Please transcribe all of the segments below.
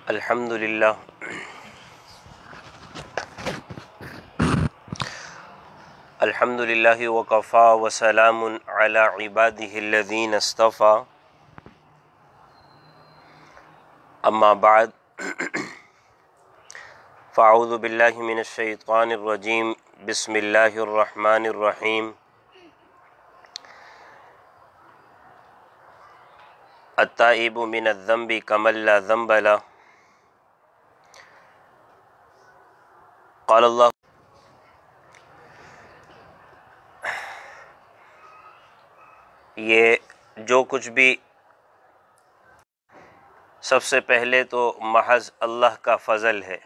الحمد للہ الحمد للہ وکفا وسلام علی عبادہ الذین اصطفیٰ اما بعد فاعوذ باللہ من الشیطان الرجیم بسم اللہ الرحمن الرحیم التائب من الذنب کمن لا ذنب لہ قال اللہ یہ جو کچھ بھی سب سے پہلے تو محض اللہ کا فضل ہے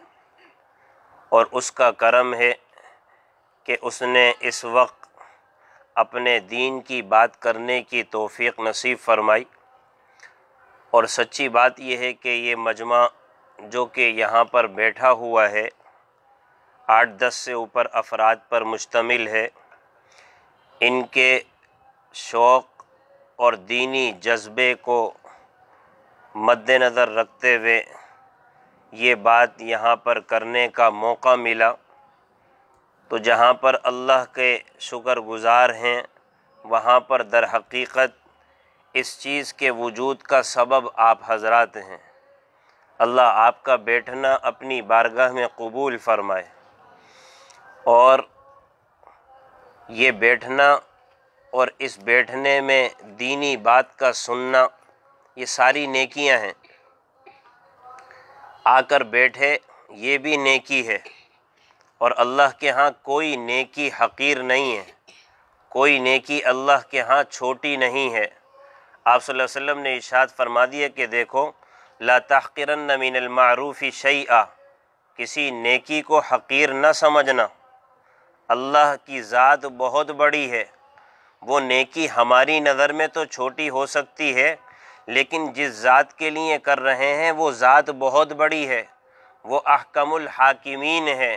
اور اس کا کرم ہے کہ اس نے اس وقت اپنے دین کی بات کرنے کی توفیق نصیب فرمائی۔ اور سچی بات یہ ہے کہ یہ مجمع جو کہ یہاں پر بیٹھا ہوا ہے 8-10 سے اوپر افراد پر مشتمل ہے، ان کے شوق اور دینی جذبے کو مد نظر رکھتے ہوئے یہ بات یہاں پر کرنے کا موقع ملا، تو جہاں پر اللہ کے شکر گزار ہیں وہاں پر در حقیقت اس چیز کے وجود کا سبب آپ حضرات ہیں۔ اللہ آپ کا بیٹھنا اپنی بارگاہ میں قبول فرمائے، اور یہ بیٹھنا اور اس بیٹھنے میں دینی بات کا سننا یہ ساری نیکیاں ہیں۔ آ کر بیٹھے یہ بھی نیکی ہے، اور اللہ کے ہاں کوئی نیکی حقیر نہیں ہے، کوئی نیکی اللہ کے ہاں چھوٹی نہیں ہے۔ آپ صلی اللہ علیہ وسلم نے ارشاد فرما دیا کہ دیکھو لا تحقرن من المعروف شیئا، کسی نیکی کو حقیر نہ سمجھنا۔ اللہ کی ذات بہت بڑی ہے، وہ نیکی ہماری نظر میں تو چھوٹی ہو سکتی ہے، لیکن جس ذات کے لیے کر رہے ہیں وہ ذات بہت بڑی ہے، وہ احکم الحاکمین ہے،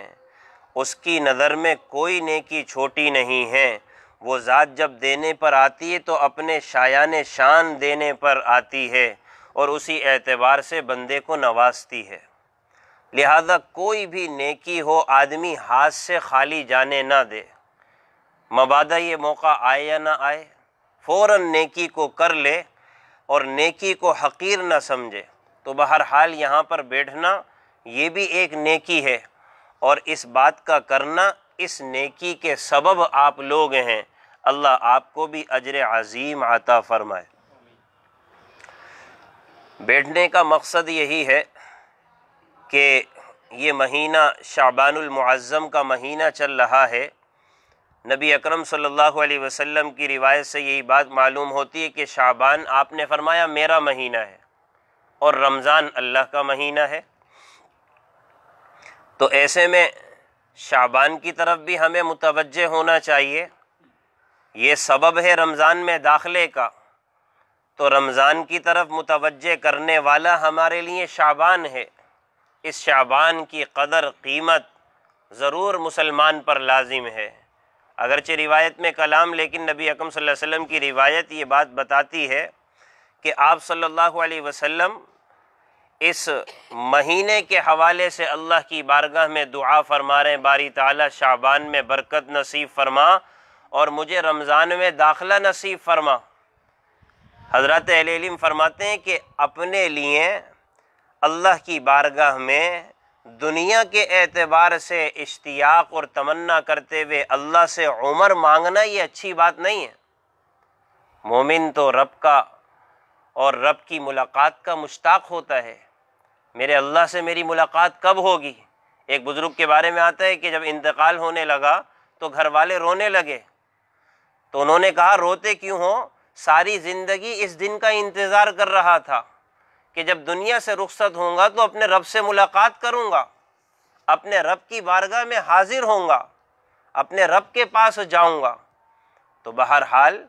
اس کی نظر میں کوئی نیکی چھوٹی نہیں ہے۔ وہ ذات جب دینے پر آتی ہے تو اپنے شایان شان دینے پر آتی ہے، اور اسی اعتبار سے بندے کو نوازتی ہے۔ لہذا کوئی بھی نیکی ہو آدمی ہاتھ سے خالی جانے نہ دے، مبادا یہ موقع آئے یا نہ آئے فوراً نیکی کو کر لے اور نیکی کو حقیر نہ سمجھے۔ تو بہرحال یہاں پر بیٹھنا یہ بھی ایک نیکی ہے، اور اس بات کا کرنا اس نیکی کے سبب آپ لوگ ہیں۔ اللہ آپ کو بھی اجر عظیم عطا فرمائے۔ بیٹھنے کا مقصد یہی ہے کہ یہ مہینہ شعبان المعظم کا مہینہ چل رہا ہے۔ نبی اکرم صلی اللہ علیہ وسلم کی روایت سے یہی بات معلوم ہوتی ہے کہ شعبان آپ نے فرمایا میرا مہینہ ہے، اور رمضان اللہ کا مہینہ ہے۔ تو ایسے میں شعبان کی طرف بھی ہمیں متوجہ ہونا چاہیے، یہ سبب ہے رمضان میں داخلے کا، تو رمضان کی طرف متوجہ کرنے والا ہمارے لیے شعبان ہے۔ اس شعبان کی قدر قیمت ضرور مسلمان پر لازم ہے، اگرچہ روایت میں کلام، لیکن نبی اکرم صلی اللہ علیہ وسلم کی روایت یہ بات بتاتی ہے کہ آپ صلی اللہ علیہ وسلم اس مہینے کے حوالے سے اللہ کی بارگاہ میں دعا فرما رہے ہیں، باری تعالیٰ شعبان میں برکت نصیب فرما اور مجھے رمضان میں داخلہ نصیب فرما۔ حضرات اہل علم فرماتے ہیں کہ اپنے لیے اللہ کی بارگاہ میں دنیا کے اعتبار سے اشتیاق اور تمنا کرتے ہوئے اللہ سے عمر مانگنا یہ اچھی بات نہیں ہے۔ مومن تو رب کا اور رب کی ملاقات کا مشتاق ہوتا ہے، میرے اللہ سے میری ملاقات کب ہوگی؟ ایک بزرگ کے بارے میں آتا ہے کہ جب انتقال ہونے لگا تو گھر والے رونے لگے، تو انہوں نے کہا روتے کیوں ہو؟ ساری زندگی اس دن کا انتظار کر رہا تھا کہ جب دنیا سے رخصت ہوں گا تو اپنے رب سے ملاقات کروں گا، اپنے رب کی بارگاہ میں حاضر ہوں گا، اپنے رب کے پاس جاؤں گا۔ تو بہرحال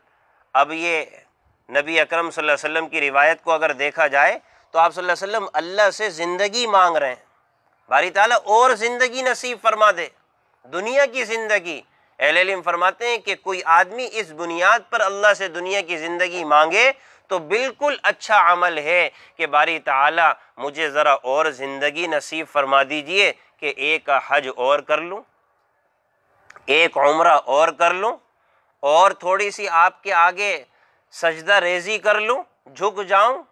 اب یہ نبی اکرم صلی اللہ علیہ وسلم کی روایت کو اگر دیکھا جائے تو آپ صلی اللہ علیہ وسلم اللہ سے زندگی مانگ رہے ہیں، باری تعالیٰ اور زندگی نصیب فرما دے، دنیا کی زندگی۔ اہل علم فرماتے ہیں کہ کوئی آدمی اس بنیاد پر اللہ سے دنیا کی زندگی مانگے تو بالکل اچھا عمل ہے کہ باری تعالیٰ مجھے ذرا اور زندگی نصیب فرما دیجئے کہ ایک حج اور کر لوں، ایک عمرہ اور کر لوں، اور تھوڑی سی آپ کے آگے سجدہ ریزی کر لوں، جھک جاؤں۔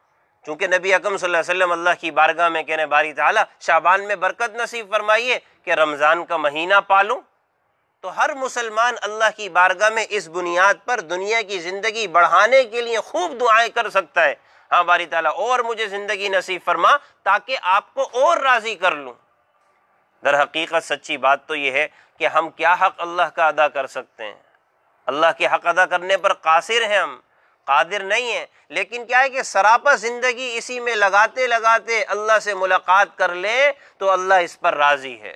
چونکہ نبی اکرم صلی اللہ علیہ وسلم اللہ کی بارگاہ میں کہنے باری تعالیٰ شعبان میں برکت نصیب فرمائیے کہ رمضان کا مہینہ پالوں۔ تو ہر مسلمان اللہ کی بارگاہ میں اس بنیاد پر دنیا کی زندگی بڑھانے کے لیے خوب دعائیں کر سکتا ہے، ہاں باری تعالیٰ اور مجھے زندگی نصیب فرما تاکہ آپ کو اور راضی کر لوں۔ در حقیقت سچی بات تو یہ ہے کہ ہم کیا حق اللہ کا ادا کر سکتے ہیں؟ اللہ کے حق ادا کرنے پر قاصر ہیں، ہم قادر نہیں ہیں، لیکن کیا ہے کہ سراپا زندگی اسی میں لگاتے لگاتے اللہ سے ملاقات کر لے تو اللہ اس پر راضی ہے۔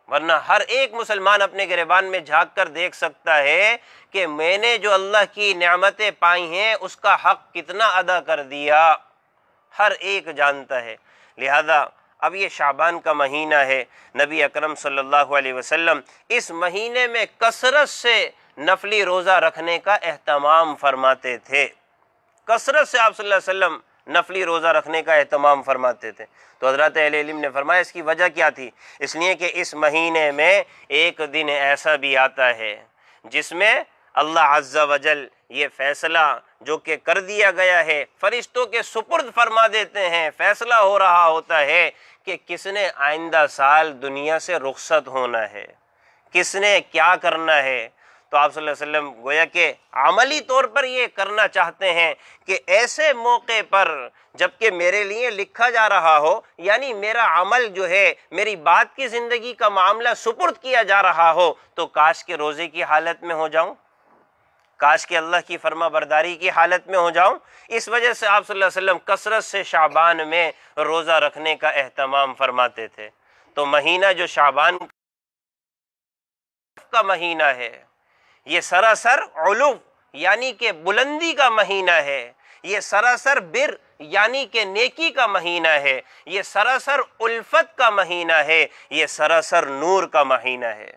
ورنہ ہر ایک مسلمان اپنے گریبان میں جھانک کر دیکھ سکتا ہے کہ میں نے جو اللہ کی نعمتیں پائی ہیں اس کا حق کتنا ادا کر دیا، ہر ایک جانتا ہے۔ لہذا اب یہ شعبان کا مہینہ ہے، نبی اکرم صلی اللہ علیہ وسلم اس مہینے میں کثرت سے نفلی روزہ رکھنے کا اہتمام فرماتے تھے، کثرت سے آپ صلی اللہ علیہ وسلم نفلی روزہ رکھنے کا اہتمام فرماتے تھے۔ تو حضرات اہل علم نے فرمایا اس کی وجہ کیا تھی؟ اس لیے کہ اس مہینے میں ایک دن ایسا بھی آتا ہے جس میں اللہ عز و جل یہ فیصلہ جو کہ کر دیا گیا ہے فرشتوں کے سپرد فرما دیتے ہیں، فیصلہ ہو رہا ہوتا ہے کہ کس نے آئندہ سال دنیا سے رخصت ہونا ہے، کس نے کیا کرنا ہے۔ تو آپ صلی اللہ علیہ وسلم گویا کہ عملی طور پر یہ کرنا چاہتے ہیں کہ ایسے موقع پر جبکہ میرے لیے لکھا جا رہا ہو، یعنی میرا عمل جو ہے میری بعد کی زندگی کا معاملہ سپرد کیا جا رہا ہو، تو کاش کے روزے کی حالت میں ہو جاؤں، کاش کہ اللہ کی فرما برداری کی حالت میں ہو جاؤں۔ اس وجہ سے آپ صلی اللہ علیہ وسلم کثرت سے شعبان میں روزہ رکھنے کا اہتمام فرماتے تھے۔ تو مہینہ جو شعبان کا مہینہ ہے یہ سراسر علو یعنی کہ بلندی کا مہینہ ہے، یہ سراسر بر یعنی کہ نیکی کا مہینہ ہے، یہ سراسر الفت کا مہینہ ہے، یہ سراسر نور کا مہینہ ہے۔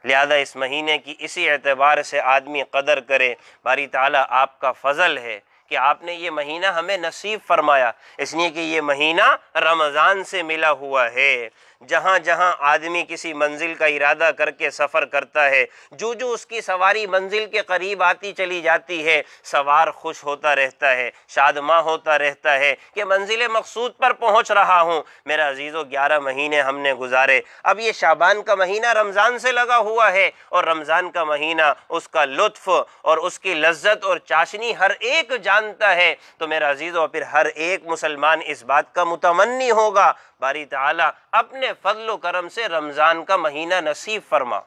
لہذا اس مہینے کی اسی اعتبار سے آدمی قدر کرے۔ باری تعالیٰ آپ کا فضل ہے کہ آپ نے یہ مہینہ ہمیں نصیب فرمایا، اس لیے کہ یہ مہینہ رمضان سے ملا ہوا ہے۔ جہاں جہاں آدمی کسی منزل کا ارادہ کر کے سفر کرتا ہے، جو جو اس کی سواری منزل کے قریب آتی چلی جاتی ہے، سوار خوش ہوتا رہتا ہے، شادماں ہوتا رہتا ہے کہ منزل مقصود پر پہنچ رہا ہوں۔ میرا عزیزو 11 مہینے ہم نے گزارے، اب یہ شعبان کا مہینہ رمضان سے لگا ہوا ہے، اور رمضان کا مہینہ اس کا لطف اور اس کی لذت اور چاشنی ہر ایک جانتا ہے۔ تو میرا عزیزو پھر ہر ایک مسلمان اس بات کا متمنی ہوگا باری تعالیٰ اپنے فضل و کرم سے رمضان کا مہینہ نصیب فرما۔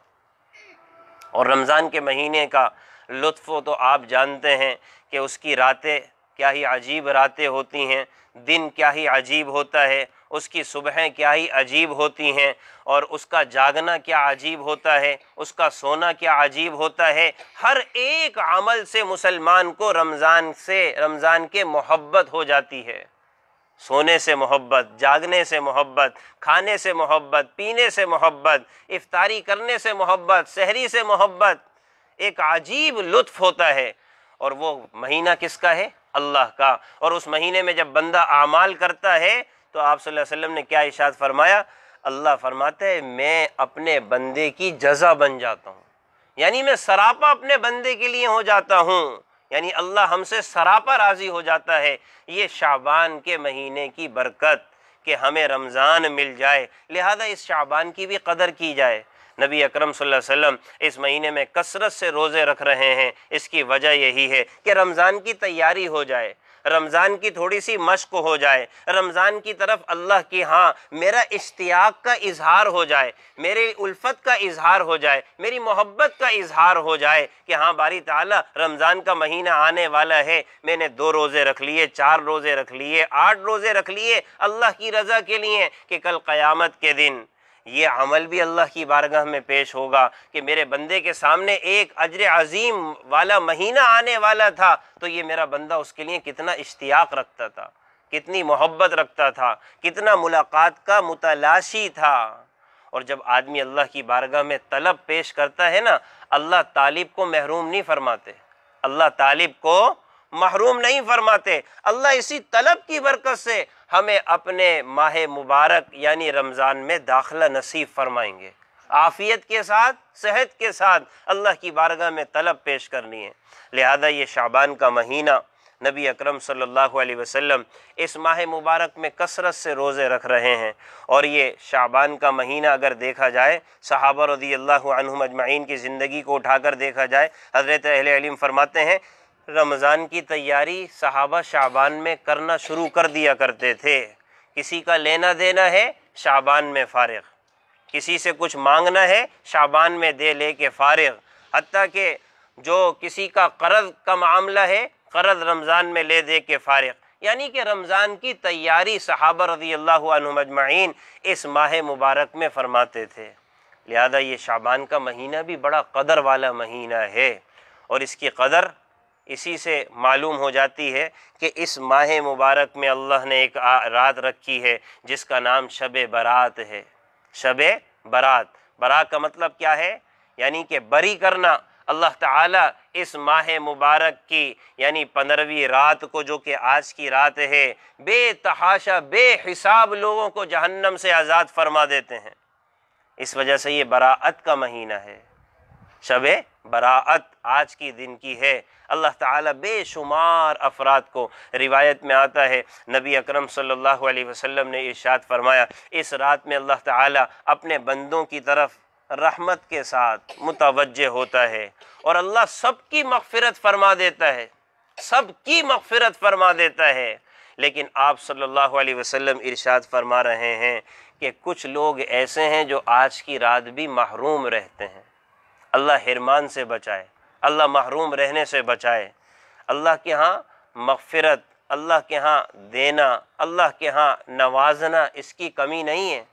اور رمضان کے مہینے کا لطف تو آپ جانتے ہیں کہ اس کی راتیں کیا ہی عجیب راتیں ہوتی ہیں، دن کیا ہی عجیب ہوتا ہے، اس کی صبحیں کیا ہی عجیب ہوتی ہیں، اور اس کا جاگنا کیا عجیب ہوتا ہے، اس کا سونا کیا عجیب ہوتا ہے۔ ہر ایک عمل سے مسلمان کو رمضان کے محبت ہو جاتی ہے، سونے سے محبت، جاگنے سے محبت، کھانے سے محبت، پینے سے محبت، افطاری کرنے سے محبت، سحری سے محبت، ایک عجیب لطف ہوتا ہے۔ اور وہ مہینہ کس کا ہے؟ اللہ کا۔ اور اس مہینے میں جب بندہ اعمال کرتا ہے تو آپ صلی اللہ علیہ وسلم نے کیا ارشاد فرمایا؟ اللہ فرماتے ہیں میں اپنے بندے کی جزا بن جاتا ہوں، یعنی میں سراپا اپنے بندے کے لیے ہو جاتا ہوں، یعنی اللہ ہم سے سراپا راضی ہو جاتا ہے۔ یہ شعبان کے مہینے کی برکت کہ ہمیں رمضان مل جائے، لہذا اس شعبان کی بھی قدر کی جائے۔ نبی اکرم صلی اللہ علیہ وسلم اس مہینے میں کثرت سے روزے رکھ رہے ہیں، اس کی وجہ یہی ہے کہ رمضان کی تیاری ہو جائے، رمضان کی تھوڑی سی مشق ہو جائے، رمضان کی طرف اللہ کی ہاں میرا اشتیاق کا اظہار ہو جائے، میری الفت کا اظہار ہو جائے، میری محبت کا اظہار ہو جائے کہ ہاں باری تعالیٰ رمضان کا مہینہ آنے والا ہے، میں نے 2 روزے رکھ لیے، 4 روزے رکھ لیے، 8 روزے رکھ لیے اللہ کی رضا کے لیے کہ کل قیامت کے دن یہ عمل بھی اللہ کی بارگاہ میں پیش ہوگا کہ میرے بندے کے سامنے ایک اجر عظیم والا مہینہ آنے والا تھا، تو یہ میرا بندہ اس کے لیے کتنا اشتیاق رکھتا تھا، کتنی محبت رکھتا تھا، کتنا ملاقات کا متلاشی تھا۔ اور جب آدمی اللہ کی بارگاہ میں طلب پیش کرتا ہے نا، اللہ طالب کو محروم نہیں فرماتے، اللہ طالب کو محروم نہیں فرماتے۔ اللہ اسی طلب کی برکت سے ہمیں اپنے ماہ مبارک یعنی رمضان میں داخلہ نصیب فرمائیں گے۔ عافیت کے ساتھ، صحت کے ساتھ اللہ کی بارگاہ میں طلب پیش کرنی ہے۔ لہذا یہ شعبان کا مہینہ نبی اکرم صلی اللہ علیہ وسلم اس ماہ مبارک میں کثرت سے روزے رکھ رہے ہیں، اور یہ شعبان کا مہینہ اگر دیکھا جائے، صحابہ رضی اللہ عنہم اجمعین کی زندگی کو اٹھا کر دیکھا جائے، حضرت اہل علم فرماتے ہیں رمضان کی تیاری صحابہ شعبان میں کرنا شروع کر دیا کرتے تھے۔ کسی کا لینا دینا ہے شعبان میں فارغ، کسی سے کچھ مانگنا ہے شعبان میں دے لے کے فارغ، حتیٰ کہ جو کسی کا قرض کا معاملہ ہے قرض رمضان میں لے دے کے فارغ، یعنی کہ رمضان کی تیاری صحابہ رضی اللہ عنہم اجمعین اس ماہ مبارک میں فرماتے تھے۔ لہذا یہ شعبان کا مہینہ بھی بڑا قدر والا مہینہ ہے، اور اس کی قدر اسی سے معلوم ہو جاتی ہے کہ اس ماہ مبارک میں اللہ نے ایک رات رکھی ہے جس کا نام شب برات ہے۔ شب برات، برات کا مطلب کیا ہے؟ یعنی کہ بری کرنا۔ اللہ تعالیٰ اس ماہ مبارک کی یعنی 15ویں رات کو، جو کہ آج کی رات ہے، بے تحاشا بے حساب لوگوں کو جہنم سے آزاد فرما دیتے ہیں۔ اس وجہ سے یہ براءت کا مہینہ ہے، شب براءت آج کی دن کی ہے۔ اللہ تعالیٰ بے شمار افراد کو، روایت میں آتا ہے نبی اکرم صلی اللہ علیہ وسلم نے ارشاد فرمایا اس رات میں اللہ تعالیٰ اپنے بندوں کی طرف رحمت کے ساتھ متوجہ ہوتا ہے، اور اللہ سب کی مغفرت فرما دیتا ہے، سب کی مغفرت فرما دیتا ہے۔ لیکن آپ صلی اللہ علیہ وسلم ارشاد فرما رہے ہیں کہ کچھ لوگ ایسے ہیں جو آج کی رات بھی محروم رہتے ہیں۔ اللہ حرمان سے بچائے، اللہ محروم رہنے سے بچائے۔ اللہ کے ہاں مغفرت، اللہ کے ہاں دینا، اللہ کے ہاں نوازنا، اس کی کمی نہیں ہے۔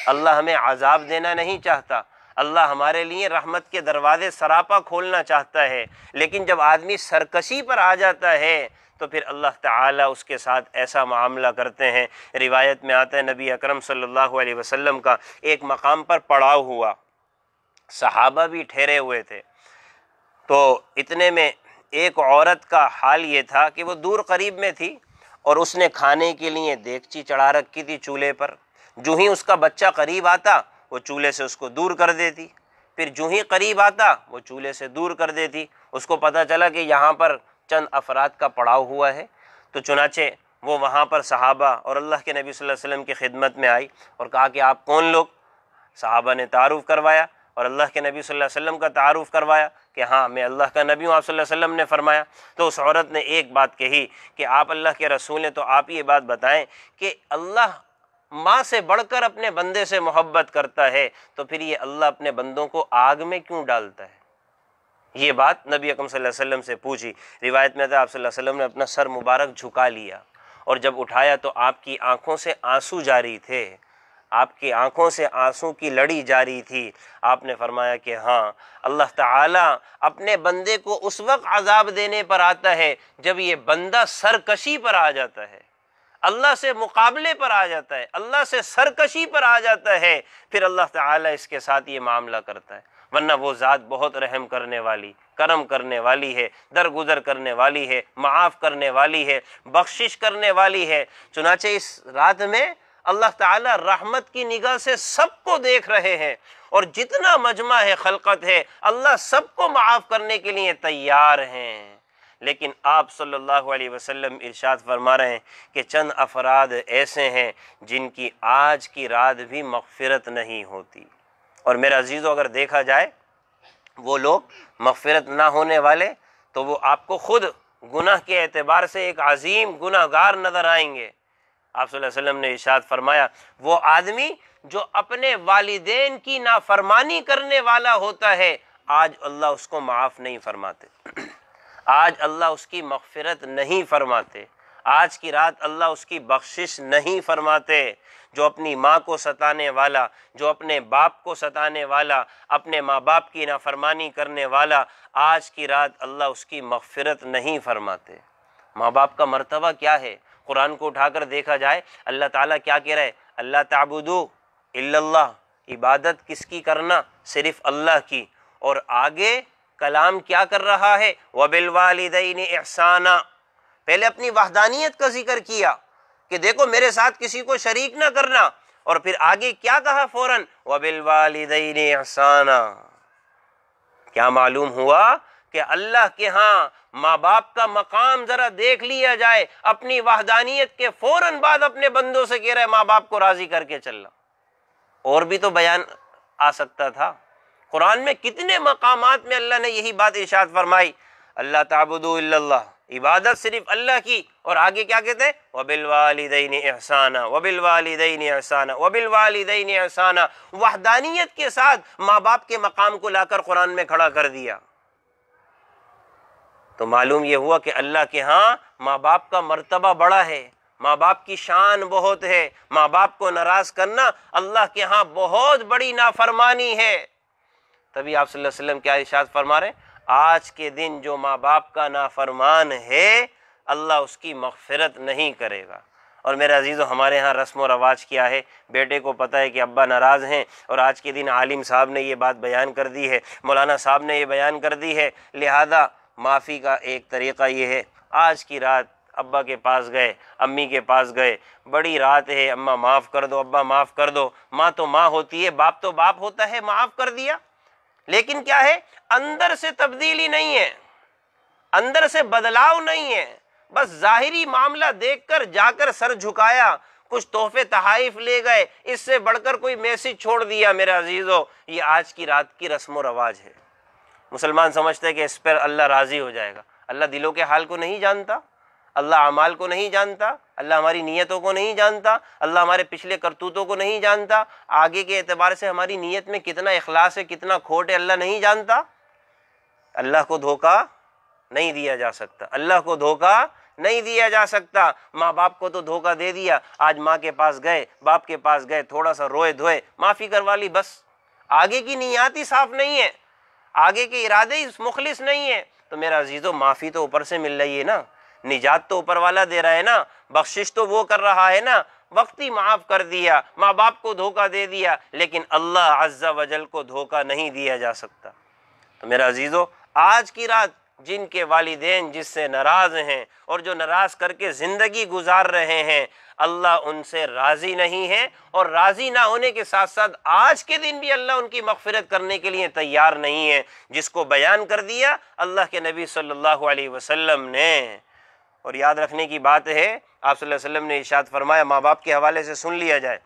اللہ ہمیں عذاب دینا نہیں چاہتا، اللہ ہمارے لیے رحمت کے دروازے سراپا کھولنا چاہتا ہے، لیکن جب آدمی سرکشی پر آ جاتا ہے تو پھر اللہ تعالیٰ اس کے ساتھ ایسا معاملہ کرتے ہیں۔ روایت میں آتا ہے نبی اکرم صلی اللہ علیہ وسلم کا ایک مقام پر پڑاؤ ہوا، صحابہ بھی ٹھہرے ہوئے تھے، تو اتنے میں ایک عورت کا حال یہ تھا کہ وہ دور قریب میں تھی، اور اس نے کھانے کے لیے دیگچی چڑھا رکھی تھی چولہے پر۔ جو ہی اس کا بچہ قریب آتا وہ چولہے سے اس کو دور کر دیتی، پھر جو ہی قریب آتا وہ چولہے سے دور کر دیتی۔ اس کو پتہ چلا کہ یہاں پر چند افراد کا پڑاؤ ہوا ہے، تو چنانچہ وہ وہاں پر صحابہ اور اللہ کے نبی صلی اللہ علیہ وسلم کی خدمت میں آئی اور کہا کہ آپ کون لوگ؟ صحابہ نے تعارف کروایا اور اللہ کے نبی صلی اللہ علیہ وسلم کا تعارف کروایا کہ ہاں میں اللہ کا نبی ہوں۔ آپ صلی اللہ علیہ وسلم نے فرمایا، تو اس عورت نے ایک بات کہی کہ آپ اللہ کے رسول ہیں، تو آپ یہ بات بتائیں کہ اللہ ماں سے بڑھ کر اپنے بندے سے محبت کرتا ہے، تو پھر یہ اللہ اپنے بندوں کو آگ میں کیوں ڈالتا ہے؟ یہ بات نبی اکرم صلی اللہ علیہ وسلم سے پوچھی۔ روایت میں آتا ہے آپ صلی اللہ علیہ وسلم نے اپنا سر مبارک جھکا لیا، اور جب اٹھایا تو آپ کی آنکھوں سے آنسو جاری تھے، آپ کی آنکھوں سے آنسو کی لڑی جاری تھی۔ آپ نے فرمایا کہ ہاں، اللہ تعالیٰ اپنے بندے کو اس وقت عذاب دینے پر آتا ہے جب یہ بندہ سرکشی پر آ جاتا ہے، اللہ سے مقابلے پر آ جاتا ہے، اللہ سے سرکشی پر آ جاتا ہے، پھر اللہ تعالیٰ اس کے ساتھ یہ معاملہ کرتا ہے۔ ورنہ وہ ذات بہت رحم کرنے والی، کرم کرنے والی ہے، درگزر کرنے والی ہے، معاف کرنے والی ہے، بخشش کرنے والی ہے۔ چنانچہ اس رات میں اللہ تعالیٰ رحمت کی نگاہ سے سب کو دیکھ رہے ہیں، اور جتنا مجمع ہے خلقت ہے اللہ سب کو معاف کرنے کے لیے تیار ہیں۔ لیکن آپ صلی اللہ علیہ وسلم ارشاد فرما رہے ہیں کہ چند افراد ایسے ہیں جن کی آج کی رات بھی مغفرت نہیں ہوتی۔ اور میرے عزیزو، اگر دیکھا جائے وہ لوگ مغفرت نہ ہونے والے، تو وہ آپ کو خود گناہ کے اعتبار سے ایک عظیم گناہ گار نظر آئیں گے۔ آپ صلی اللہ علیہ وسلم نے ارشاد فرمایا وہ آدمی جو اپنے والدین کی نافرمانی کرنے والا ہوتا ہے، آج اللہ اس کو معاف نہیں فرماتے، آج اللہ اس کی مغفرت نہیں فرماتے، آج کی رات اللہ اس کی بخشش نہیں فرماتے۔ جو اپنی ماں کو ستانے والا، جو اپنے باپ کو ستانے والا، اپنے ماں باپ کی نافرمانی کرنے والا، آج کی رات اللہ اس کی مغفرت نہیں فرماتے۔ ماں باپ کا مرتبہ کیا ہے؟ قرآن کو اٹھا کر دیکھا جائے اللہ تعالیٰ کیا کہہ رہے؟ اللہ تعبدوا الا اللہ، عبادت کس کی کرنا؟ صرف اللہ کی۔ اور آگے کلام کیا کر رہا ہے؟ وبالوالدین احسانا، پہلے اپنی وحدانیت کا ذکر کیا کہ دیکھو میرے ساتھ کسی کو شریک نہ کرنا، اور پھر آگے کیا کہا فوراً، وَبِالْوَالِدَيْنِ إِحْسَانًا۔ کیا معلوم ہوا کہ اللہ کے ہاں ماں باپ کا مقام ذرا دیکھ لیا جائے، اپنی وحدانیت کے فوراً بعد اپنے بندوں سے کہہ رہا ہے ماں باپ کو راضی کر کے چلنا۔ اور بھی تو بیان آ سکتا تھا، قرآن میں کتنے مقامات میں اللہ نے یہی بات ارشاد فرمائی، اللہ تعبدوا الا اللہ، عبادت صرف اللہ کی، اور آگے کیا کہتے ہیں، وَبِالْوَالِدَيْنِ إِحْسَانًا وَبِالْوَالِدَيْنِ إِحْسَانًا وَبِالْوَالِدَيْنِ إِحْسَانًا۔ وحدانیت کے ساتھ ماں باپ کے مقام کو لا کر قرآن میں کھڑا کر دیا۔ تو معلوم یہ ہوا کہ اللہ کے ہاں ماں باپ کا مرتبہ بڑا ہے، ماں باپ کی شان بہت ہے، ماں باپ کو ناراض کرنا اللہ کے ہاں بہت بڑی نافرمانی ہے۔ تبھی آپ صلی اللہ علیہ وسلم کیا ارشاد فرما رہے ہیں، آج کے دن جو ماں باپ کا نافرمان ہے اللہ اس کی مغفرت نہیں کرے گا۔ اور میرے عزیزو، ہمارے ہاں رسم و رواج کیا ہے، بیٹے کو پتہ ہے کہ ابا ناراض ہیں، اور آج کے دن عالم صاحب نے یہ بات بیان کر دی ہے، مولانا صاحب نے یہ بیان کر دی ہے، لہذا معافی کا ایک طریقہ یہ ہے، آج کی رات ابا کے پاس گئے، امی کے پاس گئے، بڑی رات ہے، اماں معاف کر دو، ابا معاف کر دو، ماں تو ماں ہوتی ہے، باپ تو باپ ہوتا ہے، معاف کر دیا، لیکن کیا ہے، اندر سے تبدیلی نہیں ہے، اندر سے بدلاؤ نہیں ہے، بس ظاہری معاملہ دیکھ کر جا کر سر جھکایا، کچھ تحفے تحائف لے گئے، اس سے بڑھ کر کوئی میسج چھوڑ دیا۔ میرے عزیزو، یہ آج کی رات کی رسم و رواج ہے۔ مسلمان سمجھتے ہیں کہ اس پر اللہ راضی ہو جائے گا، اللہ دلوں کے حال کو نہیں جانتا، اللہ اعمال کو نہیں جانتا، اللہ ہماری نیتوں کو نہیں جانتا، اللہ ہمارے پچھلے کرتوتوں کو نہیں جانتا، آگے کے اعتبار سے ہماری نیت میں کتنا اخلاص ہے، کتنا کھوٹ ہے، اللہ نہیں جانتا۔ اللہ کو دھوکہ نہیں دیا جا سکتا، اللہ کو دھوکہ نہیں دیا جا سکتا۔ ماں باپ کو تو دھوکہ دے دیا، آج ماں کے پاس گئے، باپ کے پاس گئے، تھوڑا سا روئے دھوئے، معافی کروا لی، بس آگے کی نیات ہی صاف نہیں ہے، آگے کے ارادے ہی مخلص نہیں ہے، تو میرا عزیزو معافی تو اوپر سے مل رہی ہے نا، نجات تو اوپر والا دے رہا ہے نا، بخشش تو وہ کر رہا ہے نا، وقتی معاف کر دیا، ماں باپ کو دھوکہ دے دیا، لیکن اللہ عز و جل کو دھوکہ نہیں دیا جا سکتا۔ تو میرا عزیزو، آج کی رات جن کے والدین جس سے ناراض ہیں اور جو ناراض کر کے زندگی گزار رہے ہیں، اللہ ان سے راضی نہیں ہے، اور راضی نہ ہونے کے ساتھ ساتھ آج کے دن بھی اللہ ان کی مغفرت کرنے کے لیے تیار نہیں ہے، جس کو بیان کر دیا اللہ کے نبی صلی اللہ علیہ وسلم نے۔ اور یاد رکھنے کی بات ہے، آپ صلی اللہ علیہ وسلم نے ارشاد فرمایا، ماں باپ کے حوالے سے سن لیا جائے،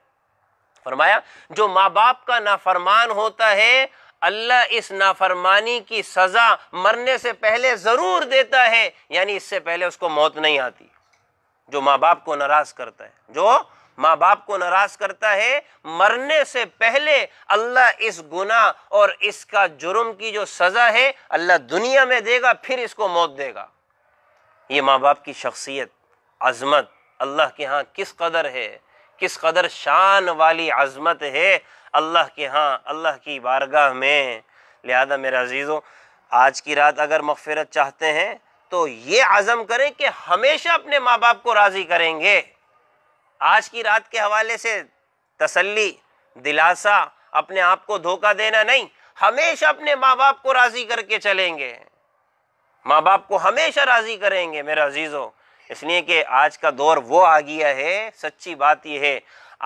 فرمایا جو ماں باپ کا نافرمان ہوتا ہے اللہ اس نافرمانی کی سزا مرنے سے پہلے ضرور دیتا ہے، یعنی اس سے پہلے اس کو موت نہیں آتی۔ جو ماں باپ کو ناراض کرتا ہے، جو ماں باپ کو ناراض کرتا ہے، مرنے سے پہلے اللہ اس گناہ اور اس کا جرم کی جو سزا ہے اللہ دنیا میں دے گا، پھر اس کو موت دے گا۔ یہ ماں باپ کی شخصیت، عظمت اللہ کے ہاں کس قدر ہے، کس قدر شان والی عظمت ہے اللہ کے ہاں، اللہ کی بارگاہ میں۔ لہذا میرے عزیزو، آج کی رات اگر مغفرت چاہتے ہیں تو یہ عزم کریں کہ ہمیشہ اپنے ماں باپ کو راضی کریں گے۔ آج کی رات کے حوالے سے تسلی، دلاسا، اپنے آپ کو دھوکہ دینا نہیں، ہمیشہ اپنے ماں باپ کو راضی کر کے چلیں گے، ماں باپ کو ہمیشہ راضی کریں گے میرے عزیزو۔ اس لیے کہ آج کا دور وہ آ گیا ہے، سچی بات یہ ہے،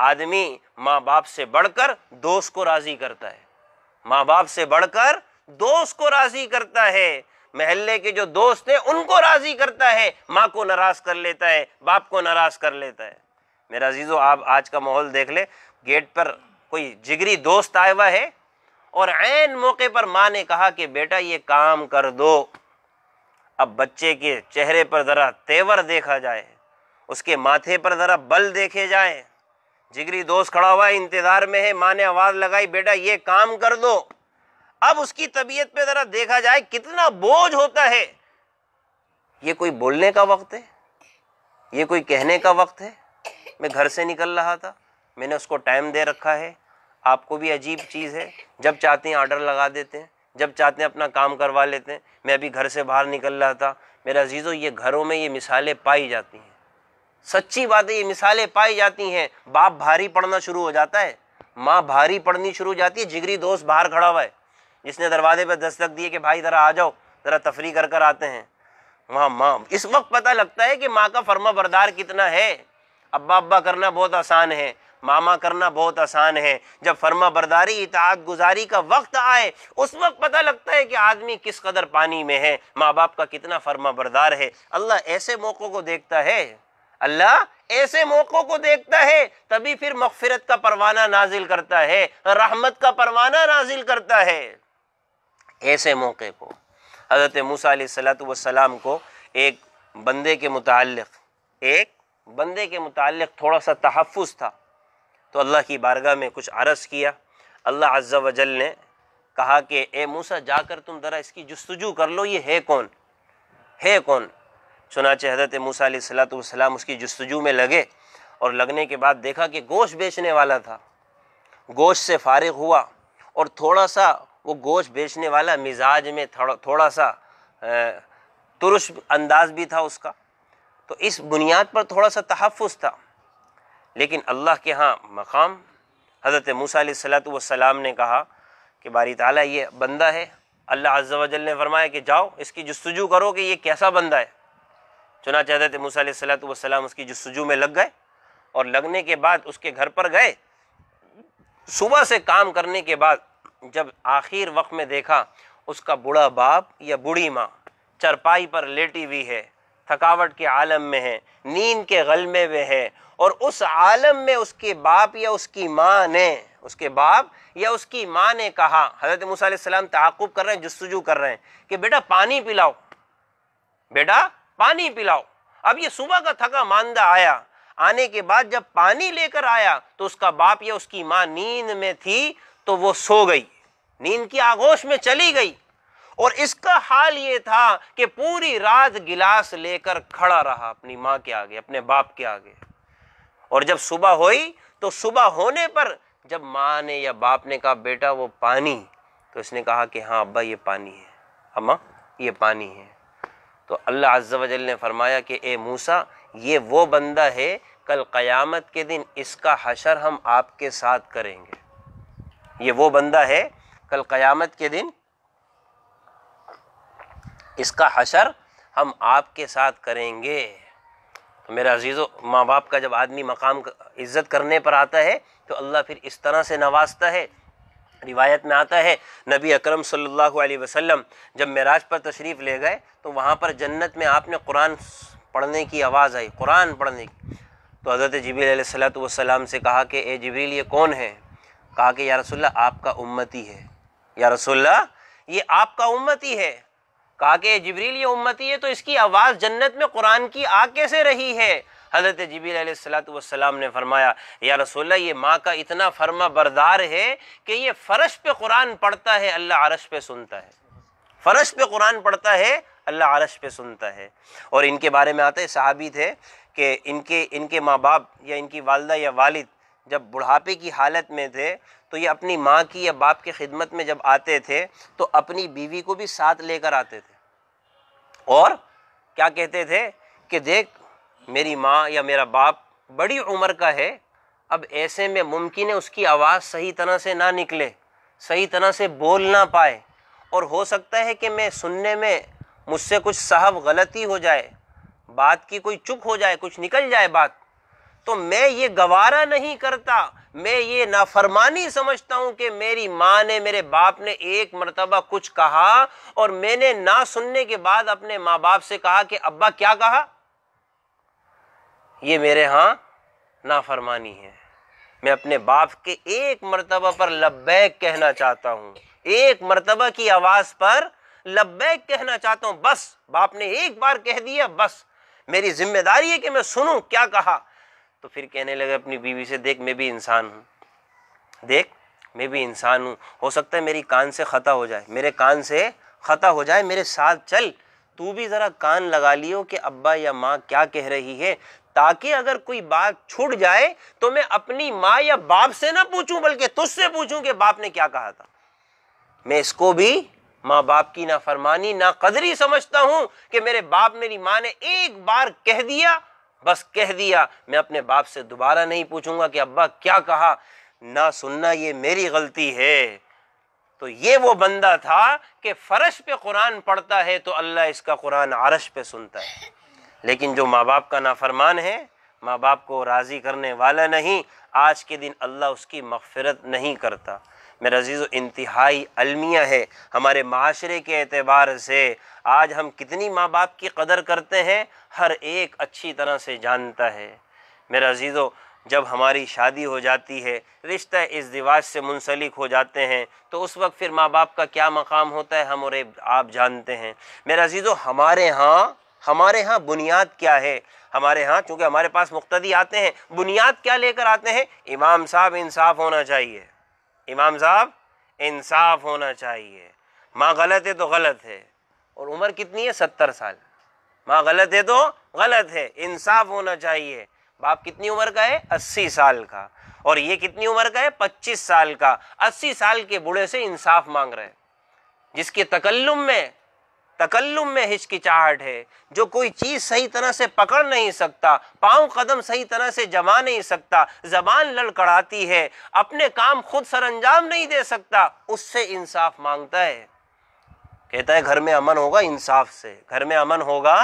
آدمی ماں باپ سے بڑھ کر دوست کو راضی کرتا ہے، ماں باپ سے بڑھ کر دوست کو راضی کرتا ہے، محلے کے جو دوست ہیں ان کو راضی کرتا ہے، ماں کو ناراض کر لیتا ہے، باپ کو ناراض کر لیتا ہے۔ میرا عزیزو، آپ آج کا ماحول دیکھ لے، گیٹ پر کوئی جگری دوست آیا ہوا ہے اور عین موقع پر ماں نے کہا کہ بیٹا یہ کام کر دو، اب بچے کے چہرے پر ذرا تیور دیکھا جائے، اس کے ماتھے پر ذرا بل دیکھے جائیں، جگری دوست کھڑا ہوا ہے، انتظار میں ہے، ماں نے آواز لگائی بیٹا یہ کام کر دو، اب اس کی طبیعت پہ ذرا دیکھا جائے کتنا بوجھ ہوتا ہے۔ یہ کوئی بولنے کا وقت ہے؟ یہ کوئی کہنے کا وقت ہے؟ میں گھر سے نکل رہا تھا، میں نے اس کو ٹائم دے رکھا ہے۔ آپ کو بھی عجیب چیز ہے، جب چاہتے ہیں آرڈر لگا دیتے ہیں، جب چاہتے ہیں اپنا کام کروا لیتے ہیں۔ میں ابھی گھر سے باہر نکل رہا تھا، میرا عزیزو یہ گھروں میں یہ مثالیں پائی جاتی ہیں، سچی بات ہے، یہ مثالیں پائی جاتی ہیں۔ باپ بھاری پڑنا شروع ہو جاتا ہے، ماں بھاری پڑنی شروع ہو جاتی ہے، جگری دوست باہر کھڑا ہوا ہے جس نے دروازے پہ دستک دی کہ بھائی ذرا آ جاؤ، ذرا تفریح کر کر آتے ہیں، وہاں ماں، اس وقت پتہ لگتا ہے کہ ماں کا فرما بردار کتنا ہے۔ ابا ابا کرنا بہت آسان ہے، ماما کرنا بہت آسان ہے، جب فرما برداری اطاعت گزاری کا وقت آئے اس وقت پتہ لگتا ہے کہ آدمی کس قدر پانی میں ہے، ماں باپ کا کتنا فرما بردار ہے۔ اللہ ایسے موقعوں کو دیکھتا ہے، اللہ ایسے موقعوں کو دیکھتا ہے، تبھی پھر مغفرت کا پروانہ نازل کرتا ہے، رحمت کا پروانہ نازل کرتا ہے۔ ایسے موقع کو حضرت موسیٰ علیہ السلام کو ایک بندے کے متعلق تھوڑا سا تحفظ تھا، تو اللہ کی بارگاہ میں کچھ عرض کیا۔ اللہ عز و جل نے کہا کہ اے موسیٰ جا کر تم ذرا اس کی جستجو کر لو، یہ ہے کون؟ چنانچہ حضرت موسیٰ علیہ السلام اس کی جستجو میں لگے، اور لگنے کے بعد دیکھا کہ گوشت بیچنے والا تھا۔ گوشت سے فارغ ہوا، اور تھوڑا سا وہ گوشت بیچنے والا مزاج میں تھوڑا سا ترش انداز بھی تھا اس کا، تو اس بنیاد پر تھوڑا سا تحفظ تھا۔ لیکن اللہ کے ہاں مقام، حضرت موسیٰ علیہ السلام نے کہا کہ باری تعالیٰ یہ بندہ ہے۔ اللہ عز و جل نے فرمایا کہ جاؤ اس کی جستجو کرو کہ یہ کیسا بندہ ہے۔ چنانچہ حضرت موسیٰ علیہ السلام اس کی جستجو میں لگ گئے، اور لگنے کے بعد اس کے گھر پر گئے۔ صبح سے کام کرنے کے بعد جب آخر وقت میں دیکھا اس کا بوڑھا باپ یا بوڑھی ماں چرپائی پر لیٹی ہوئی ہے، تھکاوٹ کے عالم میں ہے، نیند کے غلبے میں ہے، اور اس عالم میں اس کے باپ یا اس کی ماں نے کہا، حضرت موسیٰ علیہ السلام تعاقب کر رہے ہیں، جستجو کر رہے ہیں کہ بیٹا پانی پلاؤ، بیٹا پانی پلاؤ۔ اب یہ صبح کا تھکا ماندہ آیا، آنے کے بعد جب پانی لے کر آیا تو اس کا باپ یا اس کی ماں نیند میں تھی، تو وہ سو گئی، نیند کی آغوش میں چلی گئی، اور اس کا حال یہ تھا کہ پوری رات گلاس لے کر کھڑا رہا اپنی ماں کے آگے، اپنے باپ کے آگے۔ اور جب صبح ہوئی تو صبح ہونے پر جب ماں نے یا باپ نے کہا بیٹا وہ پانی، تو اس نے کہا کہ ہاں ابا یہ پانی ہے، اماں یہ پانی ہے۔ تو اللہ عز و جل نے فرمایا کہ اے موسیٰ یہ وہ بندہ ہے، کل قیامت کے دن اس کا حشر ہم آپ کے ساتھ کریں گے۔ یہ وہ بندہ ہے، کل قیامت کے دن اس کا حشر ہم آپ کے ساتھ کریں گے۔ تو میرے عزیزو، ماں باپ کا جب آدمی مقام عزت کرنے پر آتا ہے تو اللہ پھر اس طرح سے نوازتا ہے۔ روایت میں آتا ہے نبی اکرم صلی اللہ علیہ وسلم جب معراج پر تشریف لے گئے تو وہاں پر جنت میں آپ نے قرآن پڑھنے کی آواز آئی، قرآن پڑھنے کی، تو حضرت جبریل علیہ السلام سے کہا کہ اے جبریل یہ کون ہے؟ کہا کہ یا رسول اللہ آپ کا امتی ہے، یا رسول اللہ یہ آپ کا امتی ہے۔ کہا کہ اے جبریل یہ امتی ہے تو اس کی آواز جنت میں قرآن کی آ کیسے رہی ہے؟ حضرت جبریل علیہ السلام نے فرمایا یا رسول اللہ یہ ماں کا اتنا فرما بردار ہے کہ یہ فرش پہ قرآن پڑھتا ہے، اللہ عرش پہ سنتا ہے، فرش پہ قرآن پڑھتا ہے، اللہ عرش پہ سنتا ہے۔ اور ان کے بارے میں آتا ہے صحابی تھے کہ ان کے ماں باپ یا ان کی والدہ یا والد جب بڑھاپے کی حالت میں تھے تو یہ اپنی ماں کی یا باپ کی خدمت میں جب آتے تھے تو اپنی بیوی کو بھی ساتھ لے کر آتے تھے، اور کیا کہتے تھے کہ دیکھ میری ماں یا میرا باپ بڑی عمر کا ہے، اب ایسے میں ممکن ہے اس کی آواز صحیح طرح سے نہ نکلے، صحیح طرح سے بول نہ پائے، اور ہو سکتا ہے کہ میں سننے میں مجھ سے کچھ صاحب غلطی ہو جائے، بات کی کوئی چک ہو جائے، کچھ نکل جائے بات، تو میں یہ گوارا نہیں کرتا، میں یہ نافرمانی سمجھتا ہوں کہ میری ماں نے میرے باپ نے ایک مرتبہ کچھ کہا اور میں نے نہ سننے کے بعد اپنے ماں باپ سے کہا کہ ابا کیا کہا، یہ میرے ہاں نافرمانی ہے۔ میں اپنے باپ کے ایک مرتبہ پر لبیک کہنا چاہتا ہوں، ایک مرتبہ کی آواز پر لبیک کہنا چاہتا ہوں، بس باپ نے ایک بار کہہ دیا، بس میری ذمہ داری ہے کہ میں سنوں کیا کہا۔ تو پھر کہنے لگے اپنی بیوی سے دیکھ میں بھی انسان ہوں، دیکھ میں بھی انسان ہوں، ہو سکتا ہے میری کان سے خطا ہو جائے، میرے کان سے خطا ہو جائے، میرے ساتھ چل، تو بھی ذرا کان لگا لیو کہ ابا یا ماں کیا کہہ رہی ہے، تاکہ اگر کوئی بات چھوٹ جائے تو میں اپنی ماں یا باپ سے نہ پوچھوں بلکہ تجھ سے پوچھوں کہ باپ نے کیا کہا تھا۔ میں اس کو بھی ماں باپ کی نافرمانی ناقدری سمجھتا ہوں کہ میرے باپ میری ماں نے ایک بار کہہ دیا، بس کہہ دیا، میں اپنے باپ سے دوبارہ نہیں پوچھوں گا کہ ابا کیا کہا، نہ سننا یہ میری غلطی ہے۔ تو تو یہ وہ بندہ تھا کہ فرش پہ قرآن پڑھتا ہے تو اللہ اس کا قرآن عرش پہ سنتا ہے، لیکن جو ماں باپ کا نافرمان ہے، ماں باپ کو راضی کرنے والا نہیں، آج کے دن اللہ اس کی مغفرت نہیں کرتا۔ میرے عزیزو، انتہائی المیہ ہے ہمارے معاشرے کے اعتبار سے۔ آج ہم کتنی ماں باپ کی قدر کرتے ہیں، ہر ایک اچھی طرح سے جانتا ہے۔ میرے عزیزو، جب ہماری شادی ہو جاتی ہے، رشتہ ازدواج سے منسلک ہو جاتے ہیں، تو اس وقت پھر ماں باپ کا کیا مقام ہوتا ہے ہم اور آپ جانتے ہیں۔ میرے عزیزو، ہمارے ہاں بنیاد کیا ہے؟ ہمارے ہاں چونکہ ہمارے پاس مقتدی آتے ہیں، بنیاد کیا لے کر آتے ہیں؟ امام صاحب انصاف ہونا چاہیے، امام صاحب انصاف ہونا چاہیے۔ ماں غلط ہے تو غلط ہے، اور عمر کتنی ہے؟ 70 سال۔ ماں غلط ہے تو غلط ہے، انصاف ہونا چاہیے۔ باپ کتنی عمر کا ہے؟ 80 سال کا، اور یہ کتنی عمر کا ہے؟ 25 سال کا۔ 80 سال کے بوڑھے سے انصاف مانگ رہے ہیں، جس کے تکلم میں ہچکچاہٹ ہے، جو کوئی چیز صحیح طرح سے پکڑ نہیں سکتا، پاؤں قدم صحیح طرح سے جما نہیں سکتا، زبان لڑکڑاتی ہے، اپنے کام خود سر انجام نہیں دے سکتا، اس سے انصاف مانگتا ہے۔ کہتا ہے گھر میں امن ہوگا انصاف سے، گھر میں امن ہوگا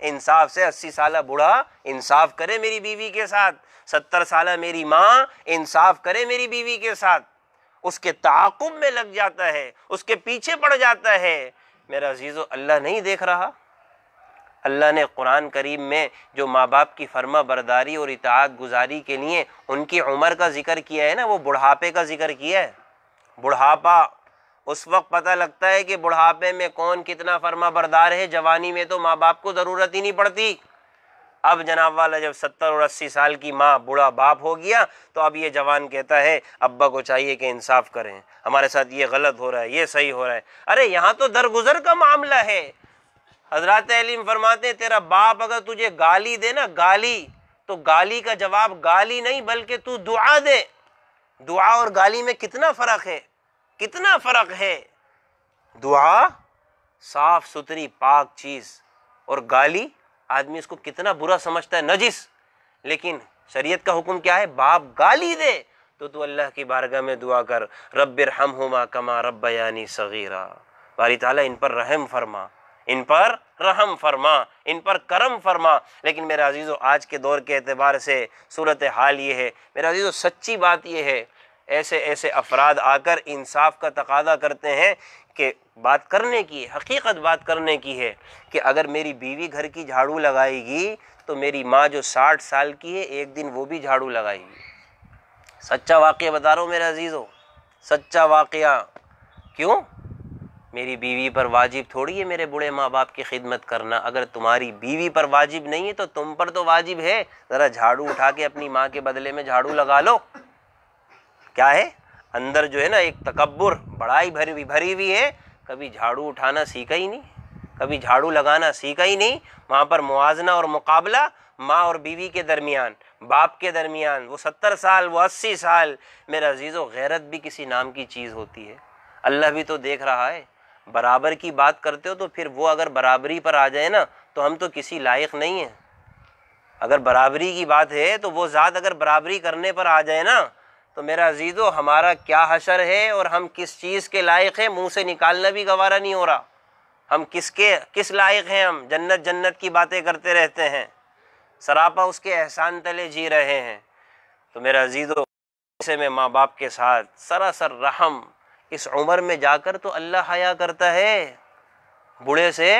انصاف سے۔ 80 سالہ بوڑھا انصاف کرے میری بیوی کے ساتھ، 70 سالہ میری ماں انصاف کرے میری بیوی کے ساتھ، اس کے تعاقب میں لگ جاتا ہے، اس کے پیچھے پڑ جاتا ہے۔ میرا عزیزو، اللہ نہیں دیکھ رہا؟ اللہ نے قرآن کریم میں جو ماں باپ کی فرما برداری اور اطاعت گزاری کے لیے ان کی عمر کا ذکر کیا ہے نا، وہ بڑھاپے کا ذکر کیا ہے۔ بڑھاپا، اس وقت پتہ لگتا ہے کہ بڑھاپے میں کون کتنا فرما بردار ہے۔ جوانی میں تو ماں باپ کو ضرورت ہی نہیں پڑتی۔ اب جناب والا جب 70 اور 80 سال کی ماں بوڑھا باپ ہو گیا، تو اب یہ جوان کہتا ہے ابا کو چاہیے کہ انصاف کریں، ہمارے ساتھ یہ غلط ہو رہا ہے، یہ صحیح ہو رہا ہے۔ ارے یہاں تو درگزر کا معاملہ ہے۔ حضرات علیم فرماتے ہیں تیرا باپ اگر تجھے گالی دے نا، گالی، تو گالی کا جواب گالی نہیں بلکہ تو دعا دے۔ دعا اور گالی میں کتنا فرق ہے، کتنا فرق ہے۔ دعا صاف ستھری پاک چیز، اور گالی آدمی اس کو کتنا برا سمجھتا ہے، نجس۔ لیکن شریعت کا حکم کیا ہے؟ باپ گالی دے تو اللہ کی بارگاہ میں دعا کر، رب ارحمہما کما ربیانی صغیرا، باری تعالیٰ ان پر رحم فرما، ان پر رحم فرما، ان پر کرم فرما۔ لیکن میرے عزیزو، آج کے دور کے اعتبار سے صورتحال یہ ہے، میرے عزیزو سچی بات یہ ہے، ایسے افراد آ کر انصاف کا تقاضا کرتے ہیں کہ بات کرنے کی، حقیقت بات کرنے کی ہے کہ اگر میری بیوی گھر کی جھاڑو لگائے گی تو میری ماں جو 60 سال کی ہے ایک دن وہ بھی جھاڑو لگائے گی۔ سچا واقعہ بتا رہا ہوں میرے عزیزو، سچا واقعہ۔ کیوں؟ میری بیوی پر واجب تھوڑی ہے میرے بوڑھے ماں باپ کی خدمت کرنا۔ اگر تمہاری بیوی پر واجب نہیں ہے تو تم پر تو واجب ہے، ذرا جھاڑو اٹھا کے اپنی ماں کے بدلے میں جھاڑو لگا لو۔ کیا ہے اندر جو ہے نا ایک تکبر، بڑائی بھری ہوئی ہے، کبھی جھاڑو اٹھانا سیکھا ہی نہیں، کبھی جھاڑو لگانا سیکھا ہی نہیں۔ وہاں پر موازنہ اور مقابلہ ماں اور بیوی کے درمیان، باپ کے درمیان، وہ 70 سال وہ 80 سال۔ میرا عزیزو، غیرت بھی کسی نام کی چیز ہوتی ہے، اللہ بھی تو دیکھ رہا ہے۔ برابر کی بات کرتے ہو تو پھر وہ اگر برابری پر آ جائے نا تو ہم تو کسی لائق نہیں ہیں۔ اگر برابری کی بات ہے تو وہ ذات اگر برابری کرنے پر آ جائے نا تو میرا عزیزو ہمارا کیا حشر ہے اور ہم کس چیز کے لائق ہیں، منہ سے نکالنا بھی گوارا نہیں ہو رہا۔ ہم کس لائق ہیں؟ ہم جنت کی باتیں کرتے رہتے ہیں، سراپا اس کے احسان تلے جی رہے ہیں۔ تو میرا عزیزو، ایسے میں ماں باپ کے ساتھ سراسر رحم، اس عمر میں جا کر تو اللہ حیا کرتا ہے، بوڑھے سے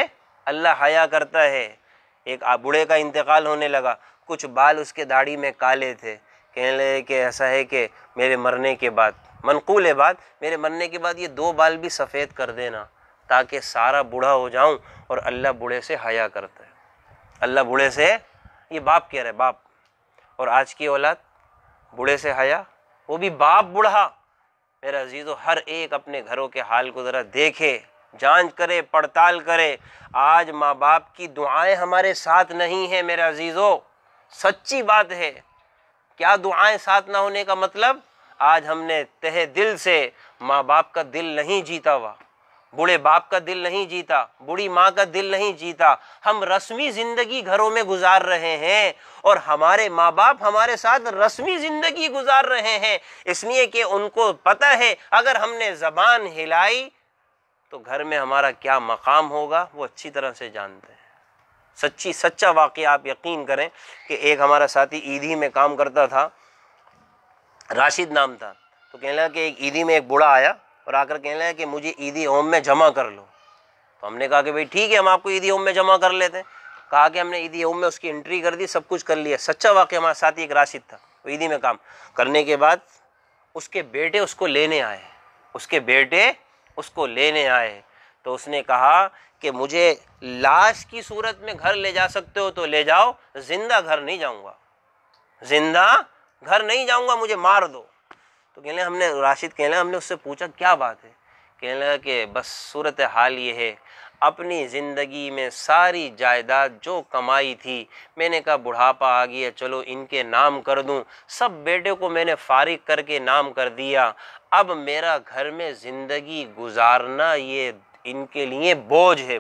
اللہ حیا کرتا ہے۔ ایک بوڑھے کا انتقال ہونے لگا، کچھ بال اس کے داڑھی میں کالے تھے، کہنے لگے کہ ایسا ہے کہ میرے مرنے کے بعد، منقول ہے بات، میرے مرنے کے بعد یہ 2 بال بھی سفید کر دینا تاکہ سارا بوڑھا ہو جاؤں۔ اور اللہ بوڑھے سے حیا کرتا ہے، اللہ بوڑھے سے، یہ باپ کہہ رہے باپ۔ اور آج کی اولاد بوڑھے سے حیا، وہ بھی باپ بوڑھا۔ میرا عزیزو، ہر ایک اپنے گھروں کے حال کو ذرا دیکھے، جانچ کرے، پڑتال کرے۔ آج ماں باپ کی دعائیں ہمارے ساتھ نہیں ہیں میرے عزیزو، سچی بات ہے۔ کیا دعائیں ساتھ نہ ہونے کا مطلب؟ آج ہم نے تہہ دل سے ماں باپ کا دل نہیں جیتا ہوا، بوڑھے باپ کا دل نہیں جیتا، بوڑھی ماں کا دل نہیں جیتا، ہم رسمی زندگی گھروں میں گزار رہے ہیں اور ہمارے ماں باپ ہمارے ساتھ رسمی زندگی گزار رہے ہیں، اس لیے کہ ان کو پتہ ہے اگر ہم نے زبان ہلائی تو گھر میں ہمارا کیا مقام ہوگا وہ اچھی طرح سے جانتے ہیں۔ سچا واقعہ آپ یقین کریں کہ ایک ہمارا ساتھی عیدی میں کام کرتا تھا، راشد نام تھا، تو کہنے لگا کہ ایک عیدی میں ایک بوڑھا آیا اور آ کر کہنے لگا کہ مجھے عیدی ہوم میں جمع کر لو۔ تو ہم نے کہا کہ بھئی ٹھیک ہے، ہم آپ کو عیدی ہوم میں جمع کر لیتے ہیں۔ کہا کہ ہم نے عیدی ہوم میں اس کی انٹری کر دی، سب کچھ کر لیا۔ سچا واقعہ، ہمارا ساتھی ایک راشد تھا، وہ عیدی میں کام کرنے کے بعد اس کے بیٹے اس کو لینے آئے، تو اس نے کہا کہ مجھے لاش کی صورت میں گھر لے جا سکتے ہو تو لے جاؤ، زندہ گھر نہیں جاؤں گا، مجھے مار دو۔ تو کہنے ہم نے اس سے پوچھا کیا بات ہے؟ کہنے لگا کہ بس صورتحال یہ ہے، اپنی زندگی میں ساری جائیداد جو کمائی تھی میں نے کہا بڑھاپا آ گیا چلو ان کے نام کر دوں، سب بیٹے کو میں نے فارغ کر کے نام کر دیا، اب میرا گھر میں زندگی گزارنا یہ ان کے لیے بوجھ ہے،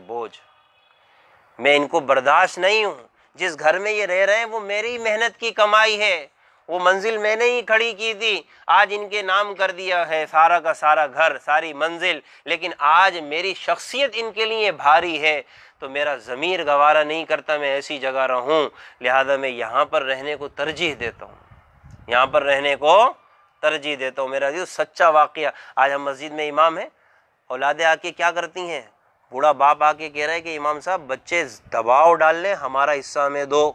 میں ان کو برداشت نہیں ہوں۔ جس گھر میں یہ رہ رہے ہیں وہ میری محنت کی کمائی ہے، وہ منزل میں نے ہی کھڑی کی تھی، آج ان کے نام کر دیا ہے سارا کا سارا گھر، ساری منزل، لیکن آج میری شخصیت ان کے لیے بھاری ہے تو میرا ضمیر گوارا نہیں کرتا میں ایسی جگہ رہوں، لہذا میں یہاں پر رہنے کو ترجیح دیتا ہوں، میرا جو سچا واقعہ۔ آج ہم مسجد میں امام ہیں، اولادیں آ کے کیا کرتی ہیں، بوڑھا باپ آ کے کہہ رہا ہے کہ امام صاحب بچے دباؤ ڈال لیں، ہمارا حصہ ہمیں دو۔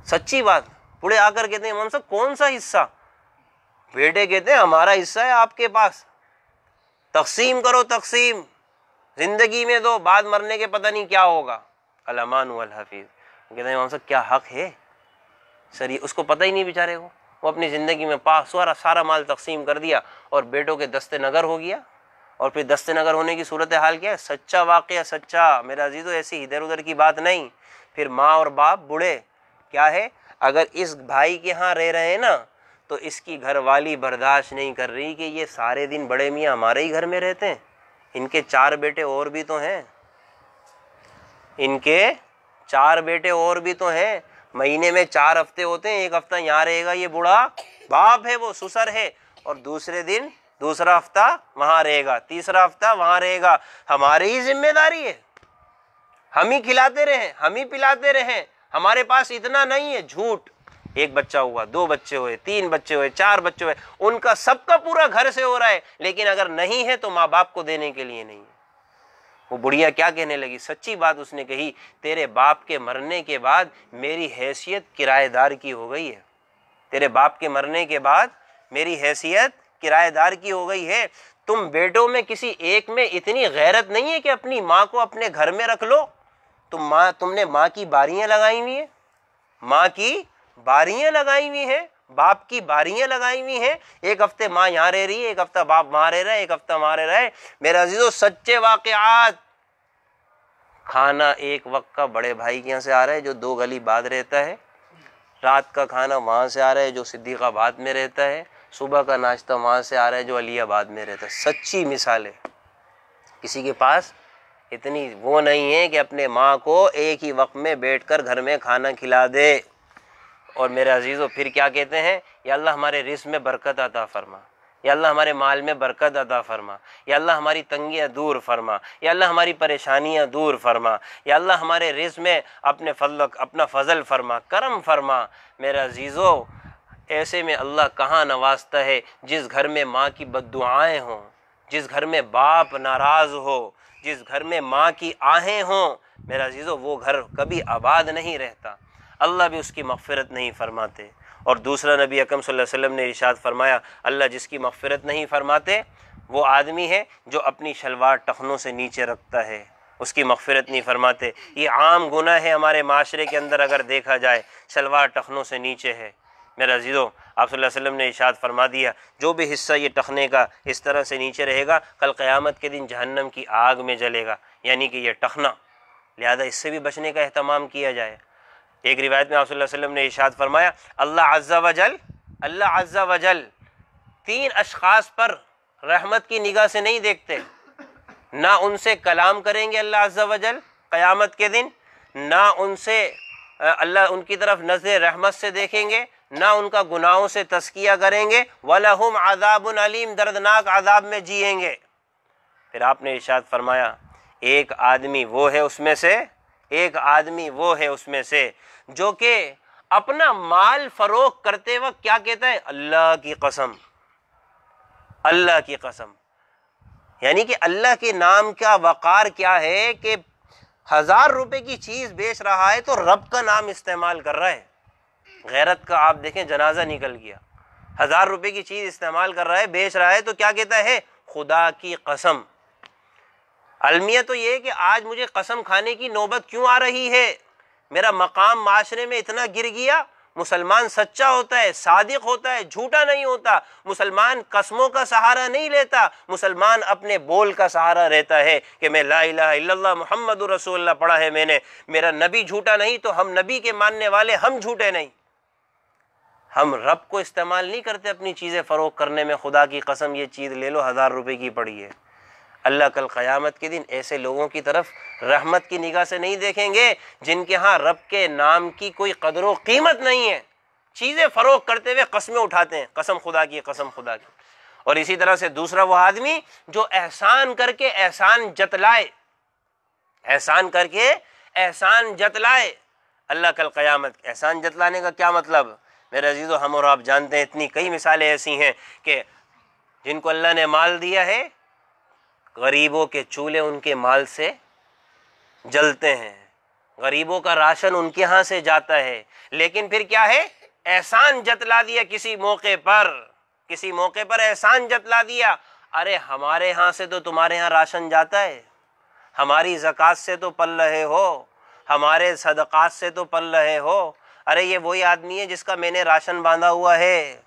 سچی بات، بوڑھے آ کر کہتے ہیں امام صاحب کون سا حصہ؟ بیٹے کہتے ہیں ہمارا حصہ ہے آپ کے پاس، تقسیم کرو، تقسیم زندگی میں دو، بعد مرنے کے پتہ نہیں کیا ہوگا۔ الامان والحفیظ کہتے ہیں امام صاحب کیا حق ہے سر، یہ اس کو پتہ ہی نہیں بیچارے کو، وہ اپنی زندگی میں سارا مال تقسیم کر دیا اور بیٹوں کے دست نگر ہو گیا، اور پھر دست نگر ہونے کی صورتحال کیا ہے؟ سچا واقعہ، سچا میرا عزیزو، ایسی ادھر ادھر کی بات نہیں۔ پھر ماں اور باپ بوڑھے کیا ہے، اگر اس بھائی کے ہاں رہ رہے ہیں نا تو اس کی گھر والی برداشت نہیں کر رہی کہ یہ سارے دن بڑے میاں ہمارے ہی گھر میں رہتے ہیں، ان کے 4 بیٹے اور بھی تو ہیں، مہینے میں 4 ہفتے ہوتے ہیں، ایک ہفتہ یہاں رہے گا یہ بوڑھا باپ ہے، وہ سسر ہے، اور دوسرے دن دوسرا ہفتہ وہاں رہے گا، تیسرا ہفتہ وہاں رہے گا، ہماری ہی ذمہ داری ہے، ہم ہی کھلاتے رہیں، ہم ہی پلاتے رہیں، ہمارے پاس اتنا نہیں ہے۔ جھوٹ، 1 بچہ ہوا، 2 بچے ہوئے، 3 بچے ہوئے، 4 بچے ہوئے، ان کا سب کا پورا گھر سے ہو رہا ہے، لیکن اگر نہیں ہے تو ماں باپ کو دینے کے لیے نہیں ہے۔ وہ بڑھیا کیا کہنے لگی، سچی بات اس نے کہی، تیرے باپ کے مرنے کے بعد میری حیثیت کرایہ دار کی ہو گئی ہے، تیرے باپ کے مرنے کے بعد میری حیثیت کرایہ دار کی ہو گئی ہے، تم بیٹوں میں کسی ایک میں اتنی غیرت نہیں ہے کہ اپنی ماں کو اپنے گھر میں رکھ لو، تم نے ماں کی باریاں لگائی ہوئی ہیں، ماں کی باریاں لگائی ہوئی ہیں، باپ کی باریاں لگائی ہوئی ہیں، ایک ہفتے ماں یہاں رہ رہی ہے، ایک ہفتہ باپ وہاں رہ رہا ہے، ایک ہفتہ وہاں رہ رہا ہے۔ میرے عزیزو سچے واقعات، کھانا ایک وقت کا بڑے بھائی کے یہاں سے آ رہا ہے جو 2 گلی بعد رہتا ہے، رات کا کھانا وہاں سے آ رہا ہے جو صدیق آباد میں رہتا ہے، صبح کا ناشتہ وہاں سے آ رہا ہے جو علی آباد میں رہتا ہے۔ سچی مثال ہے، کسی کے پاس اتنی وہ نہیں ہے کہ اپنے ماں کو ایک ہی وقت میں بیٹھ کر گھر میں کھانا کھلا دے۔ اور میرے عزیزو پھر کیا کہتے ہیں، یا اللہ ہمارے رزق میں برکت عطا فرما، یا اللہ ہمارے مال میں برکت عطا فرما، یا اللہ ہماری تنگیاں دور فرما، یا اللہ ہماری پریشانیاں دور فرما، یا اللہ ہمارے رزق میں اپنا فضل فرما، کرم فرما۔ میرے عزیزو ایسے میں اللہ کہاں نوازتا ہے، جس گھر میں ماں کی بد دعائیں ہوں، جس گھر میں باپ ناراض ہو، جس گھر میں ماں کی آہیں ہوں، میرا عزیزو وہ گھر کبھی آباد نہیں رہتا، اللہ بھی اس کی مغفرت نہیں فرماتے۔ اور دوسرا نبی اکرم صلی اللہ علیہ وسلم نے ارشاد فرمایا، اللہ جس کی مغفرت نہیں فرماتے وہ آدمی ہے جو اپنی شلوار ٹخنوں سے نیچے رکھتا ہے، اس کی مغفرت نہیں فرماتے۔ یہ عام گناہ ہے ہمارے معاشرے کے اندر، اگر دیکھا جائے شلوار ٹخنوں سے نیچے ہے۔ میرا عزیزو آپ صلی اللہ علیہ وسلم نے ارشاد فرما دیا، جو بھی حصہ یہ ٹخنے کا اس طرح سے نیچے رہے گا کل قیامت کے دن جہنم کی آگ میں جلے گا، یعنی کہ یہ ٹخنا، لہذا اس سے بھی بچنے کا اہتمام کیا جائے۔ ایک روایت میں آپ صلی اللہ علیہ وسلم نے ارشاد فرمایا، اللہ عز و جل 3 اشخاص پر رحمت کی نگاہ سے نہیں دیکھتے، نہ ان سے کلام کریں گے اللہ عز و جل قیامت کے دن، نہ ان سے اللہ ان کی طرف نظر رحمت سے دیکھیں گے، نہ ان کا گناہوں سے تزکیہ کریں گے، وَلَهُمْ عَذَابٌ علیم، دردناک عذاب میں جئیں گے۔ پھر آپ نے ارشاد فرمایا ایک آدمی وہ ہے اس میں سے جو کہ اپنا مال فروخت کرتے وقت کیا کہتا ہے؟ اللہ کی قسم، اللہ کی قسم۔ یعنی کہ اللہ کے نام کا وقار کیا ہے کہ 1000 روپے کی چیز بیچ رہا ہے تو رب کا نام استعمال کر رہا ہے۔ غیرت کا آپ دیکھیں جنازہ نکل گیا، 1000 روپے کی چیز استعمال کر رہا ہے، بیچ رہا ہے تو کیا کہتا ہے؟ خدا کی قسم۔ المیہ تو یہ کہ آج مجھے قسم کھانے کی نوبت کیوں آ رہی ہے؟ میرا مقام معاشرے میں اتنا گر گیا۔ مسلمان سچا ہوتا ہے، صادق ہوتا ہے، جھوٹا نہیں ہوتا۔ مسلمان قسموں کا سہارا نہیں لیتا، مسلمان اپنے بول کا سہارا رہتا ہے کہ میں لا الہ الا اللہ محمد رسول اللہ پڑھا ہے میں نے، میرا نبی جھوٹا نہیں تو ہم نبی کے ماننے والے ہم جھوٹے نہیں۔ ہم رب کو استعمال نہیں کرتے اپنی چیزیں فروخت کرنے میں۔ خدا کی قسم یہ چیز لے لو 1000 روپے کی پڑی ہے۔ اللہ کل قیامت کے دن ایسے لوگوں کی طرف رحمت کی نگاہ سے نہیں دیکھیں گے جن کے ہاں رب کے نام کی کوئی قدر و قیمت نہیں ہے، چیزیں فروخت کرتے ہوئے قسمیں اٹھاتے ہیں، قسم خدا کی، قسم خدا کی۔ اور اسی طرح سے دوسرا وہ آدمی جو احسان کر کے احسان جتلائے، احسان کر کے احسان جتلائے۔ اللہ کل قیامت احسان جتلانے کا کیا مطلب؟ میرے عزیزو ہم اور آپ جانتے ہیں اتنی کئی مثالیں ایسی ہیں کہ جن کو اللہ نے مال دیا ہے، غریبوں کے چولہے ان کے مال سے جلتے ہیں، غریبوں کا راشن ان کے ہاں سے جاتا ہے، لیکن پھر کیا ہے؟ احسان جتلا دیا کسی موقع پر احسان جتلا دیا۔ ارے ہمارے ہاں سے تو تمہارے ہاں راشن جاتا ہے، ہماری زکوٰۃ سے تو پل رہے ہو، ہمارے صدقات سے تو پل رہے ہو۔ ارے یہ وہی آدمی ہے جس کا میں نے راشن باندھا ہوا ہے۔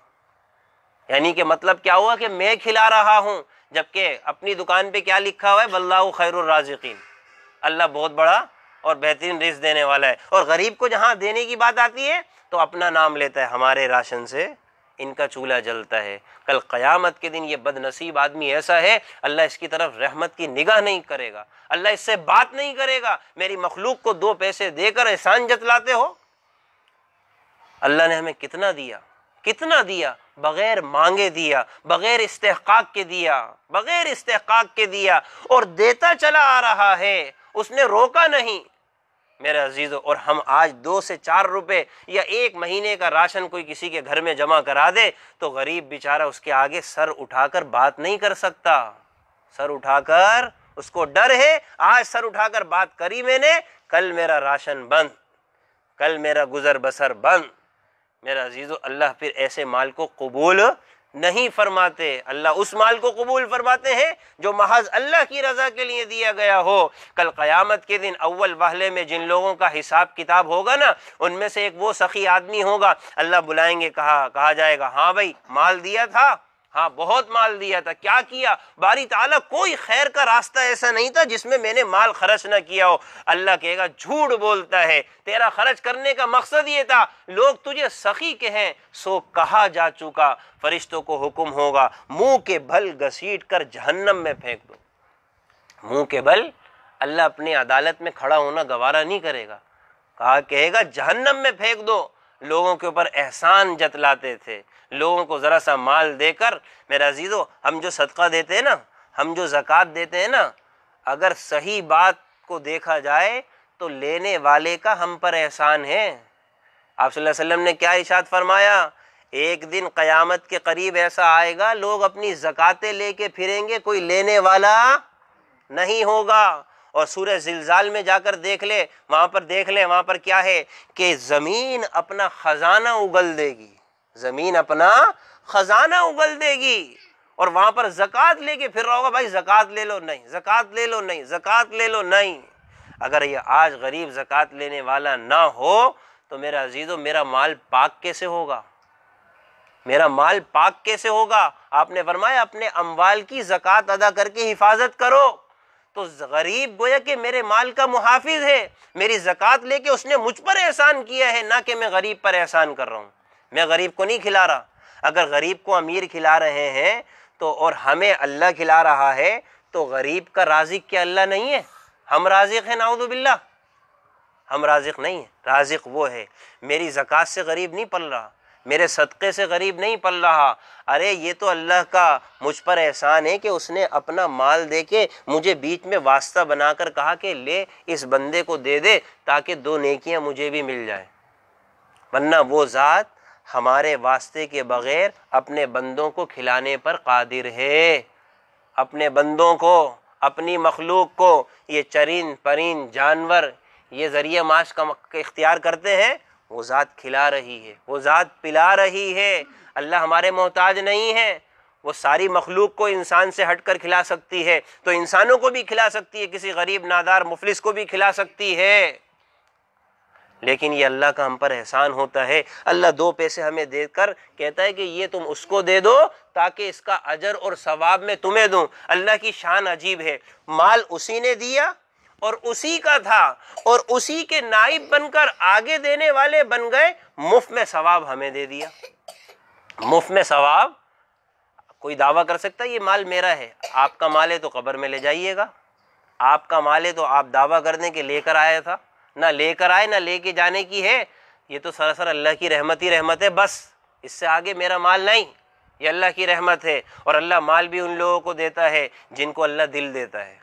یعنی کہ مطلب کیا ہوا کہ میں کھلا رہا ہوں، جبکہ اپنی دکان پہ کیا لکھا ہوا ہے؟ واللہ خیر الرازقین، اللہ بہت بڑا اور بہترین رزق دینے والا ہے۔ اور غریب کو جہاں دینے کی بات آتی ہے تو اپنا نام لیتا ہے، ہمارے راشن سے ان کا چولہا جلتا ہے۔ کل قیامت کے دن یہ بد نصیب آدمی ایسا ہے، اللہ اس کی طرف رحمت کی نگاہ نہیں کرے گا، اللہ اس سے بات نہیں کرے گا۔ میری مخلوق کو 2 پیسے دے کر احسان جتلاتے ہو۔ اللہ نے ہمیں کتنا دیا، بغیر مانگے دیا، بغیر استحقاق کے دیا، اور دیتا چلا آ رہا ہے، اس نے روکا نہیں۔ میرے عزیزو، اور ہم آج 2 سے 4 روپے یا 1 مہینے کا راشن کوئی کسی کے گھر میں جمع کرا دے تو غریب بیچارہ اس کے آگے سر اٹھا کر بات نہیں کر سکتا، سر اٹھا کر، اس کو ڈر ہے آج سر اٹھا کر بات کری میں نے، کل میرا راشن بند، کل میرا گزر بسر بند۔ میرا عزیزو، اللہ پھر ایسے مال کو قبول نہیں فرماتے، اللہ اس مال کو قبول فرماتے ہیں جو محض اللہ کی رضا کے لیے دیا گیا ہو۔ کل قیامت کے دن اول وہلے میں جن لوگوں کا حساب کتاب ہوگا نا، ان میں سے ایک وہ سخی آدمی ہوگا، اللہ بلائیں گے، کہا جائے گا ہاں بھائی مال دیا تھا، ہاں بہت مال دیا تھا، کیا کیا؟ باری تعالیٰ کوئی خیر کا راستہ ایسا نہیں تھا جس میں میں نے مال خرچ نہ کیا ہو۔ اللہ کہے گا جھوٹ بولتا ہے، تیرا خرچ کرنے کا مقصد یہ تھا، لوگ تجھے سخی کہیں سو کہا جا چکا، فرشتوں کو حکم ہوگا منہ کے بھل گھسیٹ کر جہنم میں پھینک دو۔ منہ کے بھل اللہ اپنی عدالت میں کھڑا ہونا گوارا نہیں کرے گا، کہے گا جہنم میں پھینک دو۔ لوگوں کے اوپر احسان جتلاتے تھے، لوگوں کو ذرا سا مال دے کر۔ میرا عزیزو، ہم جو صدقہ دیتے ہیں نا، ہم جو زکوٰۃ دیتے ہیں نا، اگر صحیح بات کو دیکھا جائے تو لینے والے کا ہم پر احسان ہے۔ آپ صلی اللہ علیہ وسلم نے کیا ارشاد فرمایا؟ ایک دن قیامت کے قریب ایسا آئے گا، لوگ اپنی زکاتیں لے کے پھریں گے، کوئی لینے والا نہیں ہوگا۔ اور سورہ زلزال میں جا کر دیکھ لیں، وہاں پر کیا ہے کہ زمین اپنا خزانہ اگل دے گی، زمین اپنا خزانہ اگل دے گی، اور وہاں پر زکوٰۃ لے کے پھر رہا ہوگا، بھائی زکوٰۃ لے لو، نہیں زکوٰۃ لے لو، نہیں زکوٰۃ لے لو، نہیں۔ اگر یہ آج غریب زکوٰۃ لینے والا نہ ہو تو میرا عزیزو، میرا مال پاک کیسے ہوگا؟ میرا مال پاک کیسے ہوگا؟ آپ نے فرمایا اپنے اموال کی زکوٰۃ ادا کر کے حفاظت کرو۔ تو غریب گویا کہ میرے مال کا محافظ ہے، میری زکوٰۃ لے کے اس نے مجھ پر احسان کیا ہے، نہ کہ میں غریب پر احسان کر رہا ہوں۔ میں غریب کو نہیں کھلا رہا۔ اگر غریب کو امیر کھلا رہے ہیں تو اور ہمیں اللہ کھلا رہا ہے تو غریب کا رازق کیا اللہ نہیں ہے؟ ہم رازق ہیں نعوذ باللہ؟ ہم رازق نہیں ہیں، رازق وہ ہے۔ میری زکوٰۃ سے غریب نہیں پل رہا، میرے صدقے سے غریب نہیں پل رہا، ارے یہ تو اللہ کا مجھ پر احسان ہے کہ اس نے اپنا مال دے کے مجھے بیچ میں واسطہ بنا کر کہا کہ لے اس بندے کو دے دے تاکہ دو نیکیاں مجھے بھی مل جائیں، ورنہ وہ ذات ہمارے واسطے کے بغیر اپنے بندوں کو کھلانے پر قادر ہے۔ اپنے بندوں کو، اپنی مخلوق کو، یہ چرین پرین جانور یہ ذریعہ معاش کا اختیار کرتے ہیں، وہ ذات کھلا رہی ہے، وہ ذات پلا رہی ہے۔ اللہ ہمارے محتاج نہیں ہے، وہ ساری مخلوق کو انسان سے ہٹ کر کھلا سکتی ہے تو انسانوں کو بھی کھلا سکتی ہے، کسی غریب نادار مفلس کو بھی کھلا سکتی ہے، لیکن یہ اللہ کا ہم پر احسان ہوتا ہے۔ اللہ دو پیسے ہمیں دے کر کہتا ہے کہ یہ تم اس کو دے دو تاکہ اس کا اجر اور ثواب میں تمہیں دوں۔ اللہ کی شان عجیب ہے، مال اسی نے دیا اور اسی کا تھا اور اسی کے نائب بن کر آگے دینے والے بن گئے، مفت میں ثواب ہمیں دے دیا۔ مفت میں ثواب، کوئی دعویٰ کر سکتا ہے یہ مال میرا ہے؟ آپ کا مال ہے تو قبر میں لے جائیے گا، آپ کا مال ہے تو آپ دعویٰ کر دیں کہ لے کر آیا تھا، نہ لے کر آئے نہ لے کے جانے کی ہے، یہ تو سراسر اللہ کی رحمت ہی رحمت ہے، بس اس سے آگے میرا مال نہیں، یہ اللہ کی رحمت ہے۔ اور اللہ مال بھی ان لوگوں کو دیتا ہے جن کو اللہ دل دیتا ہے،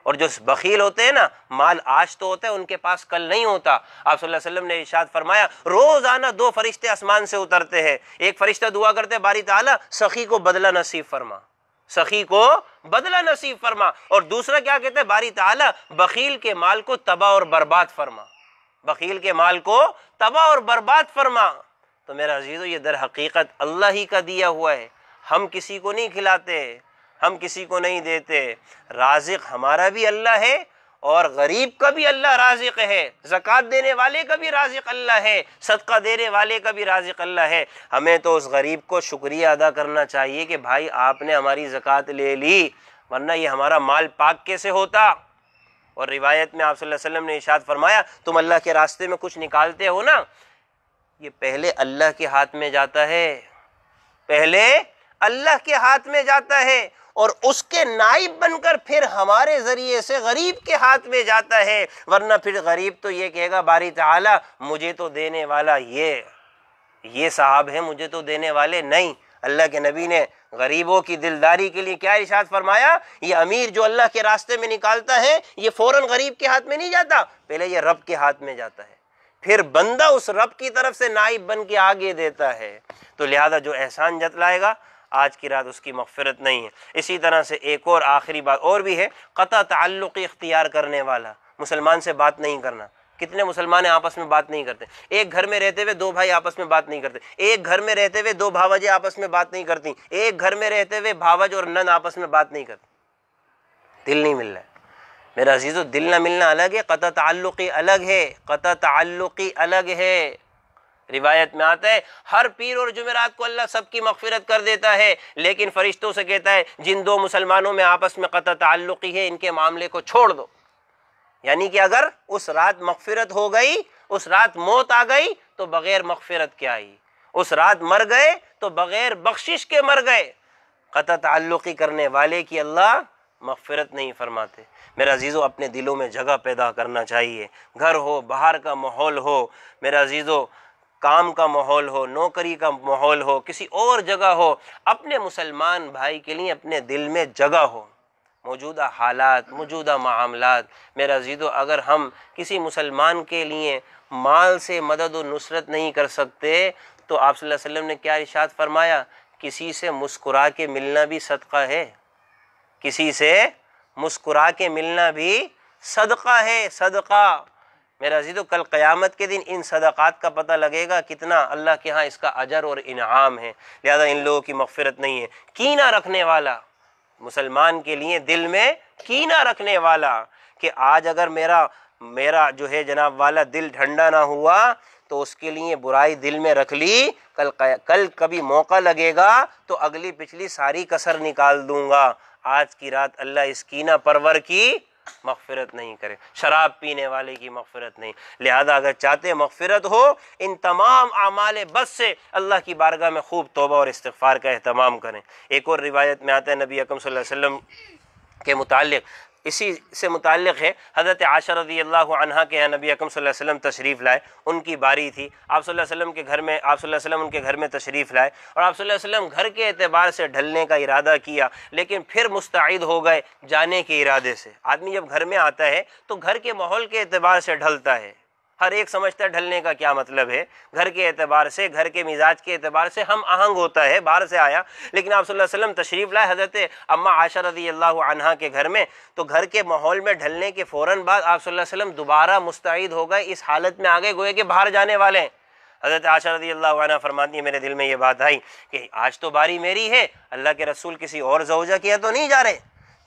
اور جو بخیل ہوتے ہیں نا، مال آج تو ہوتا ہے ان کے پاس کل نہیں ہوتا۔ آپ صلی اللہ علیہ وسلم نے ارشاد فرمایا روزانہ دو فرشتے آسمان سے اترتے ہیں، ایک فرشتہ دعا کرتے ہیں باری تعالیٰ سخی کو بدلہ نصیب فرما، سخی کو بدلہ نصیب فرما، اور دوسرا کیا کہتے ہیں باری تعالیٰ بخیل کے مال کو تباہ اور برباد فرما، بخیل کے مال کو تباہ اور برباد فرما۔ تو میرا عزیزو یہ در حقیقت اللہ ہی کا دیا ہوا ہے، ہم کسی کو نہیں کھلاتے، ہم کسی کو نہیں دیتے، رازق ہمارا بھی اللہ ہے اور غریب کا بھی اللہ رازق ہے، زکوٰۃ دینے والے کا بھی رازق اللہ ہے، صدقہ دینے والے کا بھی رازق اللہ ہے۔ ہمیں تو اس غریب کو شکریہ ادا کرنا چاہیے کہ بھائی آپ نے ہماری زکوٰۃ لے لی، ورنہ یہ ہمارا مال پاک کیسے ہوتا۔ اور روایت میں آپ صلی اللہ علیہ وسلم نے ارشاد فرمایا تم اللہ کے راستے میں کچھ نکالتے ہو نا، یہ پہلے اللہ کے ہاتھ میں جاتا ہے، پہلے اللہ کے ہاتھ میں جاتا ہے اور اس کے نائب بن کر پھر ہمارے ذریعے سے غریب کے ہاتھ میں جاتا ہے، ورنہ پھر غریب تو یہ کہے گا باری تعالیٰ مجھے تو دینے والا یہ صاحب ہے، مجھے تو دینے والے نہیں۔ اللہ کے نبی نے غریبوں کی دلداری کے لیے کیا ارشاد فرمایا؟ یہ امیر جو اللہ کے راستے میں نکالتا ہے یہ فوراً غریب کے ہاتھ میں نہیں جاتا، پہلے یہ رب کے ہاتھ میں جاتا ہے، پھر بندہ اس رب کی طرف سے نائب بن کے آگے دیتا ہے۔ تو لہذا جو احسان جتلائے گا آج کی رات اس کی مغفرت نہیں ہے۔ اسی طرح سے ایک اور آخری بات اور بھی ہے، قطع تعلقی اختیار کرنے والا، مسلمان سے بات نہیں کرنا۔ کتنے مسلمان آپس میں بات نہیں کرتے؟ ایک گھر میں رہتے ہوئے دو بھائی آپس میں بات نہیں کرتے، ایک گھر میں رہتے ہوئے دو بھاوجیں آپس میں بات نہیں کرتی، ایک گھر میں رہتے ہوئے بھاوج اور نند آپس میں بات نہیں کرتے، دل نہیں مل رہا ہے۔ میرا عزیزو دل نہ ملنا الگ ہے، قطع تعلقی الگ ہے، قطع تعلقی الگ ہے۔ روایت میں آتا ہے ہر پیر اور جمعرات کو اللہ سب کی مغفرت کر دیتا ہے، لیکن فرشتوں سے کہتا ہے جن دو مسلمانوں میں آپس میں قطع تعلقی ہے ان کے معاملے کو چھوڑ دو۔ یعنی کہ اگر اس رات مغفرت ہو گئی، اس رات موت آ گئی تو بغیر مغفرت کے آئی، اس رات مر گئے تو بغیر بخشش کے مر گئے۔ قطع تعلقی کرنے والے کی اللہ مغفرت نہیں فرماتے۔ میرا عزیزو اپنے دلوں میں جگہ پیدا کرنا چاہیے، گھر ہو، باہر کا ماحول ہو، میرا عزیزو کام کا ماحول ہو، نوکری کا ماحول ہو، کسی اور جگہ ہو، اپنے مسلمان بھائی کے لیے اپنے دل میں جگہ ہو۔ موجودہ حالات، موجودہ معاملات، میرا عزیزو اگر ہم کسی مسلمان کے لیے مال سے مدد و نصرت نہیں کر سکتے تو آپ صلی اللہ علیہ وسلم نے کیا ارشاد فرمایا؟ کسی سے مسکرا کے ملنا بھی صدقہ ہے، کسی سے مسکرا کے ملنا بھی صدقہ ہے، صدقہ۔ میرا عزیزو کل قیامت کے دن ان صدقات کا پتہ لگے گا کتنا اللہ کے ہاں اس کا اجر اور انعام ہے۔ لہذا ان لوگوں کی مغفرت نہیں ہے۔ کینہ رکھنے والا، مسلمان کے لیے دل میں کینہ رکھنے والا کہ آج اگر میرا جو ہے جناب والا دل ٹھنڈا نہ ہوا تو اس کے لیے برائی دل میں رکھ لی، کل کبھی موقع لگے گا تو اگلی پچھلی ساری کسر نکال دوں گا۔ آج کی رات اللہ اس کینہ پرور کی مغفرت نہیں کرے، شراب پینے والے کی مغفرت نہیں۔ لہذا اگر چاہتے مغفرت ہو ان تمام اعمال بد سے اللہ کی بارگاہ میں خوب توبہ اور استغفار کا اہتمام کریں۔ ایک اور روایت میں آتا ہے نبی اکرم صلی اللہ علیہ وسلم کے متعلق، اسی سے متعلق ہے، حضرت عائشہ رضی اللہ عنہا کے یہاں نبی اکرم صلی اللہ علیہ وسلم تشریف لائے، ان کی باری تھی، آپ صلی اللہ علیہ وسلم کے گھر میں، آپ صلی اللہ علیہ وسلم ان کے گھر میں تشریف لائے، اور آپ صلی اللہ علیہ وسلم گھر کے اعتبار سے ڈھلنے کا ارادہ کیا، لیکن پھر مستعد ہو گئے جانے کے ارادے سے۔ آدمی جب گھر میں آتا ہے تو گھر کے ماحول کے اعتبار سے ڈھلتا ہے، ہر ایک سمجھتا ہے ڈھلنے کا کیا مطلب ہے، گھر کے اعتبار سے، گھر کے مزاج کے اعتبار سے ہم آہنگ ہوتا ہے، باہر سے آیا، لیکن آپ صلی اللہ علیہ وسلم تشریف لائے حضرت اماں عائشہ رضی اللہ عنہا کے گھر میں، تو گھر کے ماحول میں ڈھلنے کے فوراً بعد آپ صلی اللہ علیہ وسلم دوبارہ مستعد ہو گئے، اس حالت میں آگے گوئے کہ باہر جانے والے ہیں۔ حضرت عائشہ رضی اللہ عنہا فرماتی ہے میرے دل میں یہ بات آئی کہ آج تو باری میری ہے، اللہ کے رسول کسی اور زوجہ کیا تو نہیں جا رہے۔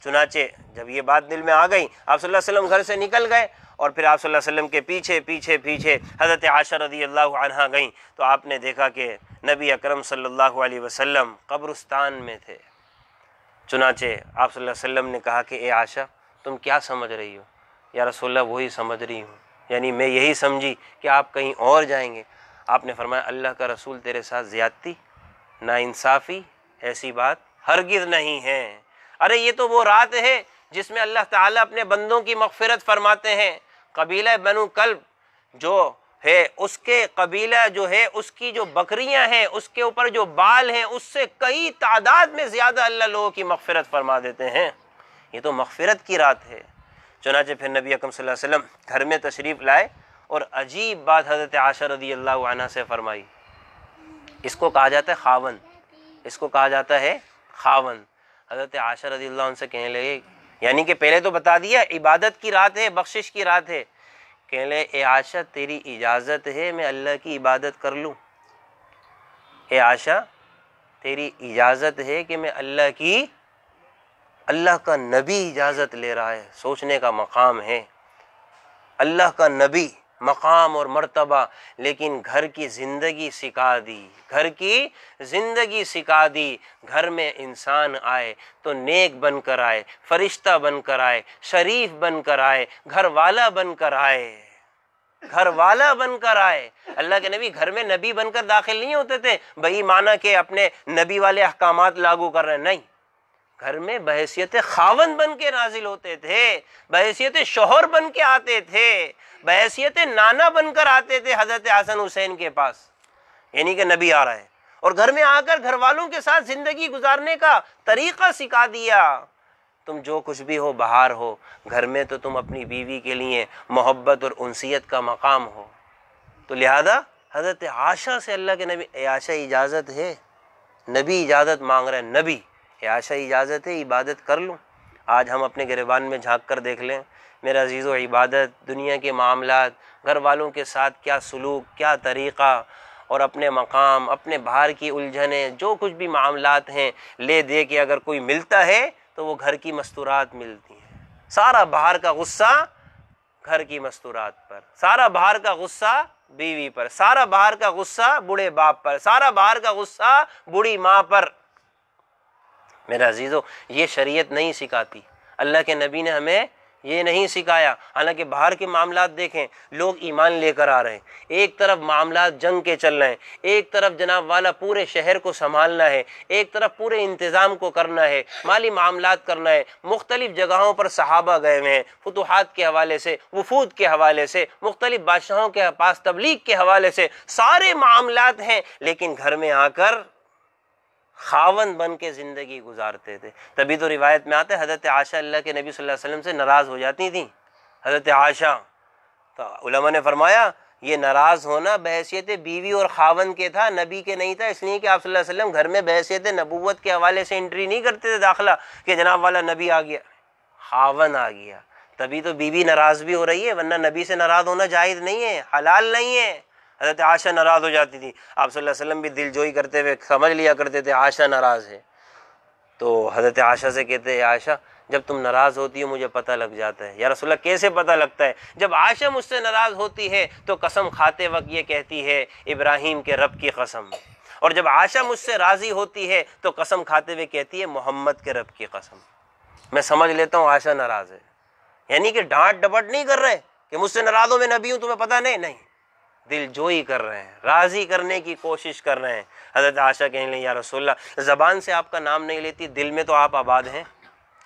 چنانچہ جب یہ بات دل میں آ گئی، آپ صلی اللہ علیہ وسلم گھر سے نکل گئے، اور پھر آپ صلی اللہ علیہ وسلم کے پیچھے حضرت عائشہ رضی اللہ عنہا گئیں، تو آپ نے دیکھا کہ نبی اکرم صلی اللہ علیہ وسلم قبرستان میں تھے۔ چنانچہ آپ صلی اللہ علیہ وسلم نے کہا کہ اے عائشہ تم کیا سمجھ رہی ہو؟ یا رسول اللہ وہی سمجھ رہی ہوں، یعنی میں یہی سمجھی کہ آپ کہیں اور جائیں گے۔ آپ نے فرمایا اللہ کا رسول تیرے ساتھ زیادتی، ناانصافی، ایسی بات ہرگز نہیں ہے۔ ارے یہ تو وہ رات ہے جس میں اللہ تعالیٰ اپنے بندوں کی مغفرت فرماتے ہیں۔ قبیلہ بنو کلب جو ہے، اس کے قبیلہ جو ہے، اس کی جو بکریاں ہیں، اس کے اوپر جو بال ہیں، اس سے کئی تعداد میں زیادہ اللہ لوگوں کی مغفرت فرما دیتے ہیں۔ یہ تو مغفرت کی رات ہے۔ چنانچہ پھر نبی اکرم صلی اللہ علیہ وسلم گھر میں تشریف لائے، اور عجیب بات حضرت عائشہ رضی اللہ عنہا سے فرمائی۔ اس کو کہا جاتا ہے خاون، اس کو کہا جاتا ہے خاون۔ حضرت عائشہ رضی اللہ عنہ سے کہنے لگے، یعنی کہ پہلے تو بتا دیا عبادت کی رات ہے، بخشش کی رات ہے، کہنے لگے اے عائشہ تیری اجازت ہے میں اللہ کی عبادت کر لوں؟ اے عائشہ تیری اجازت ہے کہ میں اللہ کا نبی اجازت لے رہا ہے، سوچنے کا مقام ہے، اللہ کا نبی مقام اور مرتبہ، لیکن گھر کی زندگی سکھا دی، گھر کی زندگی سکھا دی۔ گھر میں انسان آئے تو نیک بن کر آئے، فرشتہ بن کر آئے، شریف بن کر آئے، گھر والا بن کر آئے، گھر والا بن کر آئے۔ اللہ کے نبی گھر میں نبی بن کر داخل نہیں ہوتے تھے بھئی معنی کہ اپنے نبی والے احکامات لاگو کر رہے ہیں، نہیں، گھر میں بحیثیت خاوند بن کے نازل ہوتے تھے، بحیثیت شوہر بن کے آتے تھے، بحیثیت نانا بن کر آتے تھے حضرت حسن حسین کے پاس، یعنی کہ نبی آ رہا ہے، اور گھر میں آ کر گھر والوں کے ساتھ زندگی گزارنے کا طریقہ سکھا دیا۔ تم جو کچھ بھی ہو باہر ہو، گھر میں تو تم اپنی بیوی کے لیے محبت اور انسیت کا مقام ہو۔ تو لہذا حضرت عائشہ سے اللہ کے نبی، اے عائشہ اجازت ہے، نبی اجازت مانگ رہے ہیں، نبی اے عائشہ اجازت ہے عبادت کر لوں؟ آج ہم اپنے گریبان میں جھانک کر دیکھ لیں میرے عزیزو، عبادت، دنیا کے معاملات، گھر والوں کے ساتھ کیا سلوک، کیا طریقہ، اور اپنے مقام، اپنے باہر کی الجھنیں، جو کچھ بھی معاملات ہیں لے دے کے اگر کوئی ملتا ہے تو وہ گھر کی مستورات ملتی ہیں۔ سارا باہر کا غصہ گھر کی مستورات پر، سارا باہر کا غصہ بیوی پر، سارا باہر کا غصہ بوڑھے باپ پر، سارا باہر کا غصہ بوڑھی ماں پر۔ میرے عزیزو یہ شریعت نہیں سکھاتی، اللہ کے نبی نے ہمیں یہ نہیں سکھایا۔ حالانکہ باہر کے معاملات دیکھیں، لوگ ایمان لے کر آ رہے ہیں، ایک طرف معاملات جنگ کے چل رہے ہیں، ایک طرف جناب والا پورے شہر کو سنبھالنا ہے، ایک طرف پورے انتظام کو کرنا ہے، مالی معاملات کرنا ہے، مختلف جگہوں پر صحابہ گئے ہوئے ہیں، فتوحات کے حوالے سے، وفود کے حوالے سے، مختلف بادشاہوں کے پاس تبلیغ کے حوالے سے، سارے معاملات ہیں، لیکن گھر میں آ کر خاوند بن کے زندگی گزارتے تھے۔ تبھی تو روایت میں آتا ہے حضرت عائشہ اللہ کے نبی صلی اللہ علیہ وسلم سے ناراض ہو جاتی تھیں، حضرت عائشہ۔ تو علماء نے فرمایا یہ ناراض ہونا بحیثیت بیوی اور خاوند کے تھا، نبی کے نہیں تھا، اس لیے کہ آپ صلی اللہ علیہ وسلم گھر میں بحیثیت نبوت کے حوالے سے انٹری نہیں کرتے تھے، داخلہ کہ جناب والا نبی آ گیا، خاوند آ گیا، تبھی تو بیوی ناراض بھی ہو رہی ہے، ورنہ نبی سے ناراض ہونا جائز نہیں ہے، حلال نہیں ہے۔ حضرت عائشہ ناراض ہو جاتی تھی، آپ صلی اللہ علیہ وسلم بھی دل جوئی کرتے ہوئے سمجھ لیا کرتے تھے عائشہ ناراض ہے، تو حضرت عائشہ سے کہتے ہیں عائشہ جب تم ناراض ہوتی ہو مجھے پتہ لگ جاتا ہے۔ یا رسول اللہ کیسے پتہ لگتا ہے؟ جب عائشہ مجھ سے ناراض ہوتی ہے تو قسم کھاتے وقت یہ کہتی ہے ابراہیم کے رب کی قسم، اور جب عائشہ مجھ سے راضی ہوتی ہے تو قسم کھاتے ہوئے کہتی ہے محمد کے رب کی قسم۔ میں سمجھ لیتا ہوں عائشہ ناراض ہے، یعنی کہ ڈانٹ ڈپٹ نہیں کر رہے کہ مجھ سے ناراض ہو میں نبی ہوں تمہیں پتہ نہیں، نہیں، دل جوئی کر رہے ہیں، راضی کرنے کی کوشش کر رہے ہیں۔ حضرت عائشہ کہنے لگی یا رسول اللہ زبان سے آپ کا نام نہیں لیتی، دل میں تو آپ آباد ہیں،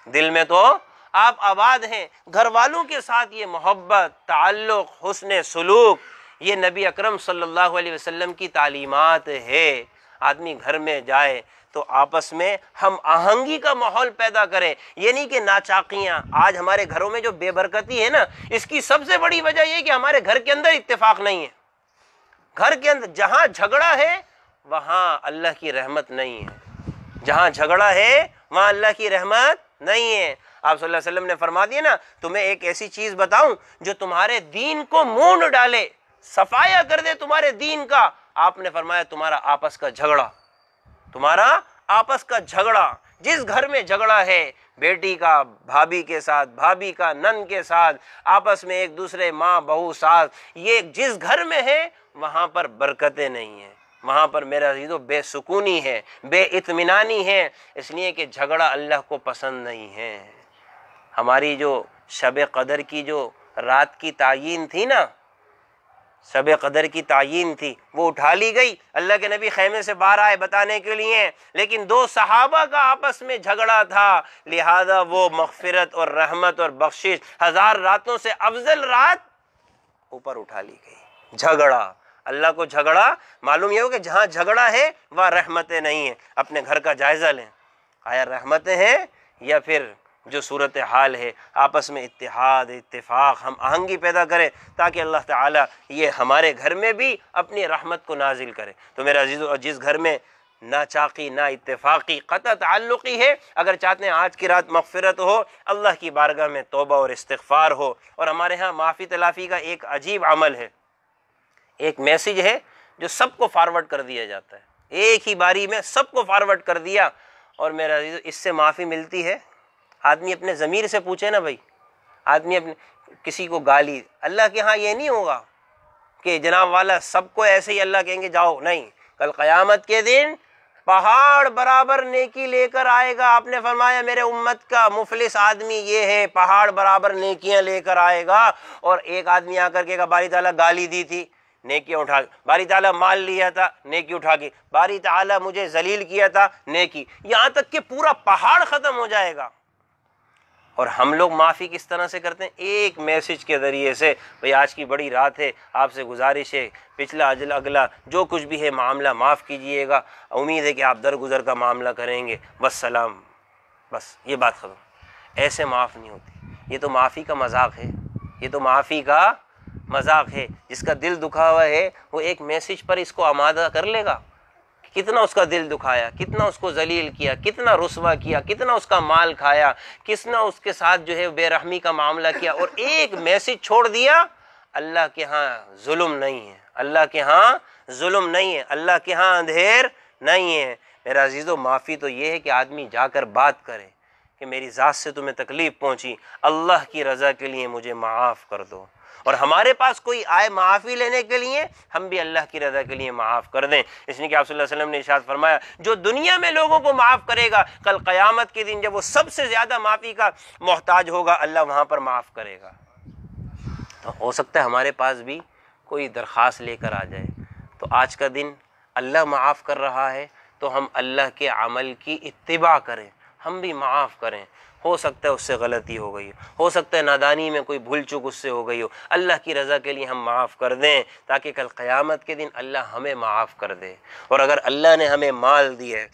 دل میں تو آپ آباد ہیں۔ گھر والوں کے ساتھ یہ محبت، تعلق، حسن سلوک، یہ نبی اکرم صلی اللہ علیہ وسلم کی تعلیمات ہے۔ آدمی گھر میں جائے تو آپس میں ہم آہنگی کا ماحول پیدا کرے، یہ نہیں کہ ناچاقیاں۔ آج ہمارے گھروں میں جو بے برکتی ہے نا، اس کی سب سے بڑی وجہ یہ کہ ہمارے گھر کے اندر اتفاق نہیں ہے۔ گھر کے اندر جہاں جھگڑا ہے وہاں اللہ کی رحمت نہیں ہے، جہاں جھگڑا ہے وہاں اللہ کی رحمت نہیں ہے۔ آپ صلی اللہ علیہ وسلم نے فرما دیا نا، تمہیں ایک ایسی چیز بتاؤں جو تمہارے دین کو مونڈ ڈالے، صفایا کر دے تمہارے دین کا۔ آپ نے فرمایا تمہارا آپس کا جھگڑا، تمہارا آپس کا جھگڑا۔ جس گھر میں جھگڑا ہے، بیٹی کا بھابھی کے ساتھ، بھابھی کا نند کے ساتھ، آپس میں ایک دوسرے ماں بہو ساس، یہ جس گھر میں ہے وہاں پر برکتیں نہیں ہیں، وہاں پر میرا عزیزو بے سکونی ہے، بے اطمینانی ہے، اس لیے کہ جھگڑا اللہ کو پسند نہیں ہے۔ ہماری جو شب قدر کی جو رات کی تعیین تھی نا، شب قدر کی تعیین تھی، وہ اٹھا لی گئی۔ اللہ کے نبی خیمے سے باہر آئے بتانے کے لیے، لیکن دو صحابہ کا آپس میں جھگڑا تھا، لہذا وہ مغفرت اور رحمت اور بخشش 1000 راتوں سے افضل رات اوپر اٹھا لی گئی۔ جھگڑا، اللہ کو جھگڑا معلوم یہ ہو کہ جہاں جھگڑا ہے وہاں رحمتیں نہیں ہیں۔ اپنے گھر کا جائزہ لیں، آیا رحمتیں ہیں یا پھر جو صورتحال ہے؟ آپس میں اتحاد، اتفاق، ہم آہنگی پیدا کریں تاکہ اللہ تعالیٰ یہ ہمارے گھر میں بھی اپنی رحمت کو نازل کرے۔ تو میرا عزیزو، جس گھر میں نہ چاقی نہ اتفاقی، قطع تعلقی ہے، اگر چاہتے ہیں آج کی رات مغفرت ہو، اللہ کی بارگاہ میں توبہ اور استغفار ہو۔ اور ہمارے ہاں معافی تلافی کا ایک عجیب عمل ہے، ایک میسیج ہے جو سب کو فارورڈ کر دیا جاتا ہے، ایک ہی باری میں سب کو فارورڈ کر دیا۔ اور میرا عزیزو، اس سے معافی ملتی ہے؟ آدمی اپنے ضمیر سے پوچھے نا بھائی، آدمی اپنے کسی کو گالی، اللہ کے ہاں یہ نہیں ہوگا کہ جناب والا سب کو ایسے ہی اللہ کہیں گے جاؤ، نہیں، کل قیامت کے دن پہاڑ برابر نیکی لے کر آئے گا۔ آپ نے فرمایا میرے امت کا مفلس آدمی یہ ہے، پہاڑ برابر نیکیاں لے کر آئے گا۔ اور ایک آدمی آ کر کے کہا باری تعالیٰ گالی دی تھی، نیکیاں اٹھا، باری تعالیٰ مال لیا تھا، نیکی اٹھا کے، باری تعالیٰ مجھے ذلیل کیا تھا، نیکی، یہاں تک کہ پورا پہاڑ ختم ہو جائے گا۔ اور ہم لوگ معافی کس طرح سے کرتے ہیں؟ ایک میسج کے ذریعے سے، بھئی آج کی بڑی رات ہے، آپ سے گزارش ہے، پچھلا اگلا جو کچھ بھی ہے معاملہ معاف کیجئے گا، امید ہے کہ آپ درگزر کا معاملہ کریں گے، بس سلام، بس یہ بات ختم۔ ایسے معاف نہیں ہوتی، یہ تو معافی کا مذاق ہے، یہ تو معافی کا مذاق ہے۔ جس کا دل دکھا ہوا ہے وہ ایک میسج پر اس کو آمادہ کر لے گا، کتنا اس کا دل دکھایا، کتنا اس کو ذلیل کیا، کتنا رسوا کیا، کتنا اس کا مال کھایا، کتنا اس کے ساتھ جو ہے بے رحمی کا معاملہ کیا، اور ایک میسج چھوڑ دیا۔ اللہ کے ہاں ظلم نہیں ہے، اللہ کے ہاں ظلم نہیں ہے، اللہ کے ہاں اندھیر نہیں ہے۔ میرا عزیزو، معافی تو یہ ہے کہ آدمی جا کر بات کرے کہ میری ذات سے تمہیں تکلیف پہنچی، اللہ کی رضا کے لیے مجھے معاف کر دو۔ اور ہمارے پاس کوئی آئے معافی لینے کے لیے، ہم بھی اللہ کی رضا کے لیے معاف کر دیں۔ اس لیے کہ آپ صلی اللہ علیہ وسلم نے ارشاد فرمایا، جو دنیا میں لوگوں کو معاف کرے گا، کل قیامت کے دن جب وہ سب سے زیادہ معافی کا محتاج ہوگا، اللہ وہاں پر معاف کرے گا۔ تو ہو سکتا ہے ہمارے پاس بھی کوئی درخواست لے کر آ جائے، تو آج کا دن اللہ معاف کر رہا ہے تو ہم اللہ کے عمل کی اتباع کریں، ہم بھی معاف کریں۔ ہو سکتا ہے اس سے غلطی ہو گئی ہو سکتا ہے نادانی میں کوئی بھول چوک اس سے ہو گئی ہو، اللہ کی رضا کے لیے ہم معاف کر دیں تاکہ کل قیامت کے دن اللہ ہمیں معاف کر دے۔ اور اگر اللہ نے ہمیں مال دی ہے،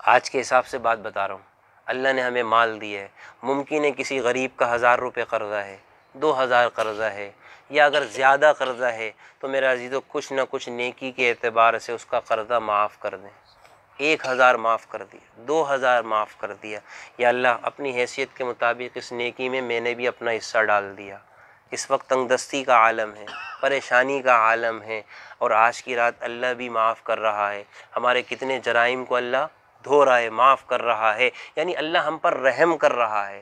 آج کے حساب سے بات بتا رہا ہوں، اللہ نے ہمیں مال دی ہے، ممکن ہے کسی غریب کا 1000 روپے قرضہ ہے، 2000 قرضہ ہے، یا اگر زیادہ قرضہ ہے تو میرا عزیزو کچھ نہ کچھ نیکی کے اعتبار سے اس کا قرضہ معاف کر دیں۔ 1000 معاف کر دیا، 2000 معاف کر دیا، یا اللہ اپنی حیثیت کے مطابق اس نیکی میں نے بھی اپنا حصہ ڈال دیا۔ اس وقت تنگ دستی کا عالم ہے، پریشانی کا عالم ہے، اور آج کی رات اللہ بھی معاف کر رہا ہے، ہمارے کتنے جرائم کو اللہ دھو رہا ہے، معاف کر رہا ہے، یعنی اللہ ہم پر رحم کر رہا ہے۔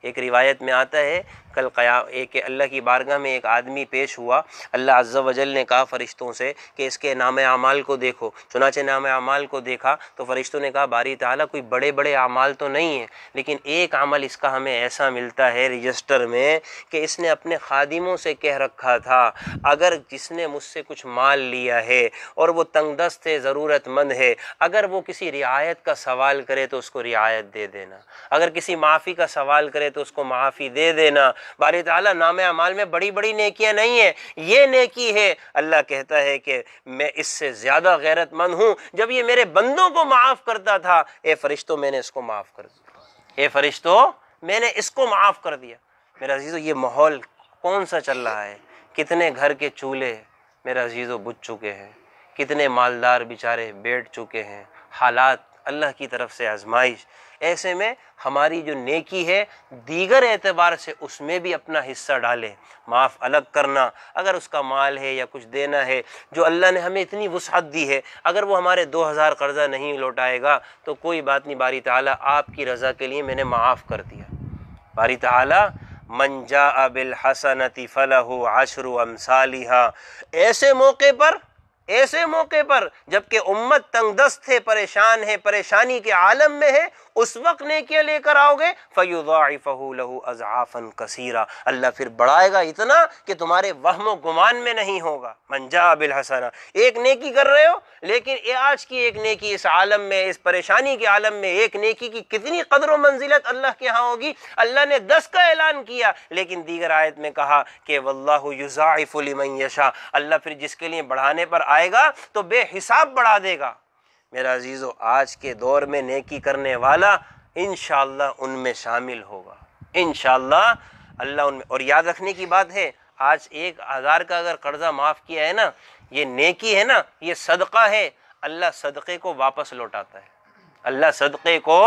ایک روایت میں آتا ہے کل ایک اللہ کی بارگاہ میں ایک آدمی پیش ہوا، اللہ عز و جل نے کہا فرشتوں سے کہ اس کے نام اعمال کو دیکھو، چنانچہ نام اعمال کو دیکھا تو فرشتوں نے کہا باری تعالیٰ کوئی بڑے بڑے اعمال تو نہیں ہیں، لیکن ایک عمل اس کا ہمیں ایسا ملتا ہے رجسٹر میں کہ اس نے اپنے خادموں سے کہہ رکھا تھا اگر جس نے مجھ سے کچھ مال لیا ہے اور وہ تنگ دست ہے، ضرورت مند ہے، اگر وہ کسی رعایت کا سوال کرے تو اس کو رعایت دے دینا، اگر کسی معافی کا سوال کرے تو اس کو معافی دے دینا۔ باری تعالیٰ نام اعمال میں بڑی بڑی نیکیاں نہیں ہیں، یہ نیکی ہے۔ اللہ کہتا ہے کہ میں اس سے زیادہ غیرت مند ہوں، جب یہ میرے بندوں کو معاف کرتا تھا، اے فرشتوں میں نے اس کو معاف کر دیا، اے فرشتوں میں نے اس کو معاف کر دیا۔ میرا عزیزو یہ ماحول کون سا چل رہا ہے؟ کتنے گھر کے چولہے میرا عزیزو بجھ چکے ہیں، کتنے مالدار بیچارے بیٹھ چکے ہیں، حالات اللہ کی طرف سے آزمائش۔ ایسے میں ہماری جو نیکی ہے دیگر اعتبار سے اس میں بھی اپنا حصہ ڈالیں، معاف الگ کرنا، اگر اس کا مال ہے یا کچھ دینا ہے، جو اللہ نے ہمیں اتنی وسعت دی ہے، اگر وہ ہمارے 2000 قرضہ نہیں لوٹائے گا تو کوئی بات نہیں، باری تعالیٰ آپ کی رضا کے لیے میں نے معاف کر دیا۔ باری تعالیٰ من جاء بالحسنۃ فلہ عشر امثالها، ایسے موقع پر جبکہ امت تنگ دست ہے، پریشان ہے، پریشانی کے عالم میں ہے، اس وقت نیکیاں لے کر آؤ گے فَيُضَاعِفَهُ لَهُ أَضْعَافًا كَثِيرًا، اللہ پھر بڑھائے گا اتنا کہ تمہارے وہم و گمان میں نہیں ہوگا۔ من جاء بالحسنہ، ایک نیکی کر رہے ہو لیکن آج کی ایک نیکی اس عالم میں، اس پریشانی کے عالم میں ایک نیکی کی کتنی قدر و منزلت اللہ کے ہاں ہوگی۔ اللہ نے 10 کا اعلان کیا لیکن دیگر آیت میں کہا کہ واللہ یضاعف لمن یشاء، اللہ پھر جس کے لیے بڑھانے پر آئے گا تو بے حساب بڑھا دے گا۔ میرا عزیزو آج کے دور میں نیکی کرنے والا انشاءاللہ ان میں شامل ہوگا، انشاءاللہ اللہ ان میں۔ اور یاد رکھنے کی بات ہے، آج 1000 کا اگر قرضہ معاف کیا ہے نا، یہ نیکی ہے نا، یہ صدقہ ہے، اللہ صدقے کو واپس لوٹاتا ہے، اللہ صدقے کو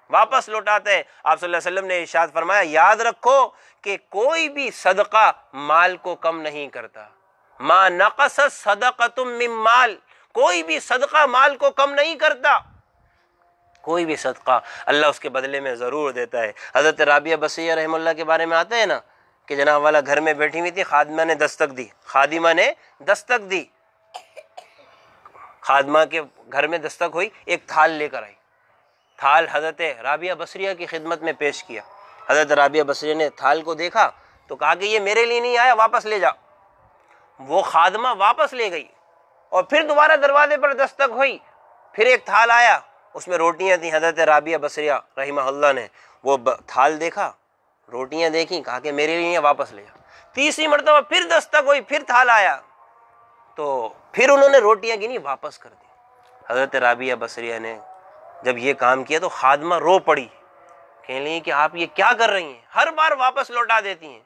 واپس لوٹاتا ہے۔ آپ صلی اللہ علیہ وسلم نے ارشاد فرمایا یاد رکھو کہ کوئی بھی صدقہ مال کو کم نہیں کرتا، ما نقصت صدقۃ من مال، کوئی بھی صدقہ مال کو کم نہیں کرتا، کوئی بھی صدقہ اللہ اس کے بدلے میں ضرور دیتا ہے۔ حضرت رابعہ بصریہ رحمہ اللہ کے بارے میں آتا ہے نا کہ جناب والا گھر میں بیٹھی ہوئی تھی، خادمہ نے دستک دی، خادمہ کے گھر میں دستک ہوئی، ایک تھال لے کر آئی، تھال حضرت رابعہ بصریہ کی خدمت میں پیش کیا۔ حضرت رابعہ بصریہ نے تھال کو دیکھا تو کہا کہ یہ میرے لیے نہیں آیا، واپس لے جا۔ وہ خادمہ واپس لے گئی اور پھر دوبارہ دروازے پر دستک ہوئی، پھر ایک تھال آیا، اس میں روٹیاں تھیں۔ حضرت رابعہ بصریہ رحمہ اللہ نے وہ تھال دیکھا، روٹیاں دیکھیں، کہا کہ میرے لیے واپس لے جا۔ تیسری مرتبہ پھر دستک ہوئی، پھر تھال آیا تو پھر انہوں نے روٹیاں گنی، واپس کر دی۔ حضرت رابعہ بصریہ نے جب یہ کام کیا تو خادمہ رو پڑی، کہنے لگی کہ آپ یہ کیا کر رہی ہیں، ہر بار واپس لوٹا دیتی ہیں۔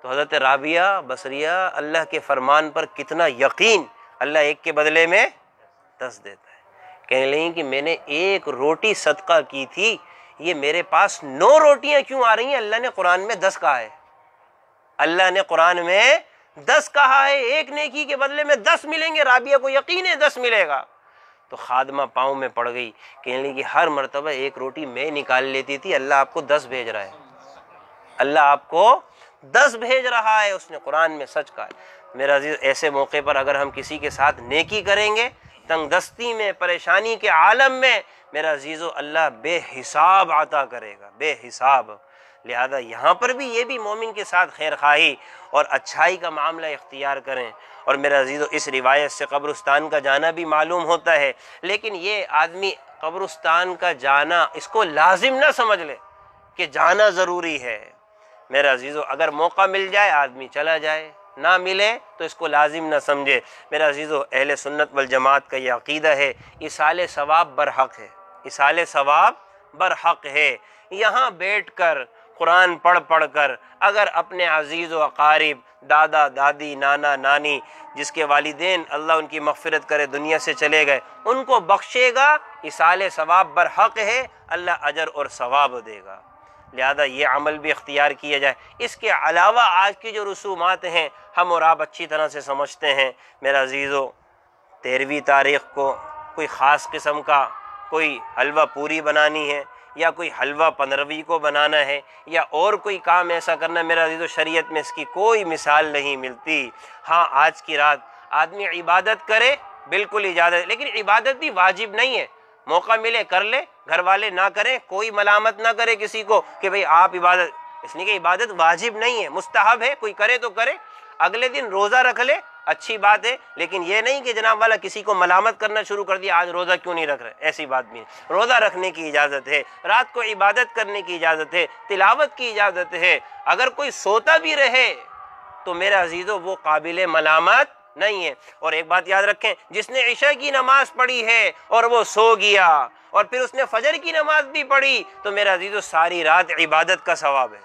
تو حضرت رابعہ بصریہ اللہ کے فرمان پر کتنا یقین، اللہ ایک کے بدلے میں 10 دیتا ہے۔ کہنے لگیں کہ میں نے ایک روٹی صدقہ کی تھی، یہ میرے پاس 9 روٹیاں کیوں آ رہی ہیں؟ اللہ نے قرآن میں 10 کہا ہے، اللہ نے قرآن میں 10 کہا ہے، ایک نیکی کے بدلے میں 10 ملیں گے، رابعہ کو یقین ہے 10 ملے گا۔ تو خادمہ پاؤں میں پڑ گئی، کہنے لگی کہ ہر مرتبہ ایک روٹی میں نکال لیتی تھی، اللہ آپ کو 10 بھیج رہا ہے، اللہ آپ کو 10 بھیج رہا ہے، اس نے قرآن میں سچ کہا ہے۔ میرا عزیز ایسے موقع پر اگر ہم کسی کے ساتھ نیکی کریں گے، تنگ دستی میں، پریشانی کے عالم میں، میرا عزیزو اللہ بے حساب عطا کرے گا، بے حساب۔ لہذا یہاں پر بھی یہ بھی مومن کے ساتھ خیر خواہی اور اچھائی کا معاملہ اختیار کریں۔ اور میرا عزیزو اس روایت سے قبرستان کا جانا بھی معلوم ہوتا ہے، لیکن یہ آدمی قبرستان کا جانا اس کو لازم نہ سمجھ لے کہ جانا ضروری ہے۔ میرا عزیزو اگر موقع مل جائے آدمی چلا جائے، نہ ملے تو اس کو لازم نہ سمجھے۔ میرا عزیزو اہل سنت والجماعت کا یہ عقیدہ ہے، ایصال ثواب برحق ہے، ایصال ثواب برحق ہے۔ یہاں بیٹھ کر قرآن پڑھ کر اگر اپنے عزیز و اقارب، دادا دادی، نانا نانی، جس کے والدین اللہ ان کی مغفرت کرے دنیا سے چلے گئے، ان کو بخشے گا، ایصال ثواب برحق ہے، اللہ اجر اور ثواب دے گا۔ لہذا یہ عمل بھی اختیار کیا جائے۔ اس کے علاوہ آج کی جو رسومات ہیں ہم اور آپ اچھی طرح سے سمجھتے ہیں۔ میرا عزیزو 13ویں تاریخ کو کوئی خاص قسم کا کوئی حلوہ پوری بنانی ہے یا کوئی حلوہ 15ویں کو بنانا ہے یا اور کوئی کام ایسا کرنا ہے، میرا عزیز و شریعت میں اس کی کوئی مثال نہیں ملتی۔ ہاں آج کی رات آدمی عبادت کرے بالکل اجازت ہے، لیکن عبادت بھی واجب نہیں ہے، موقع ملے کر لے، گھر والے نہ کریں، کوئی ملامت نہ کرے کسی کو کہ بھئی آپ عبادت، اس لیے کہ عبادت واجب نہیں ہے، مستحب ہے، کوئی کرے تو کرے۔ اگلے دن روزہ رکھ لے، اچھی بات ہے، لیکن یہ نہیں کہ جناب والا کسی کو ملامت کرنا شروع کر دیا آج روزہ کیوں نہیں رکھ رہے، ایسی بات بھی نہیں۔ روزہ رکھنے کی اجازت ہے، رات کو عبادت کرنے کی اجازت ہے، تلاوت کی اجازت ہے۔ اگر کوئی سوتا بھی رہے تو میرا عزیزو وہ قابل ملامت نہیں ہے۔ اور ایک بات یاد رکھیں، جس نے عشاء کی نماز پڑھی ہے اور وہ سو گیا اور پھر اس نے فجر کی نماز بھی پڑھی تو میرا عزیزو ساری رات عبادت کا ثواب ہے،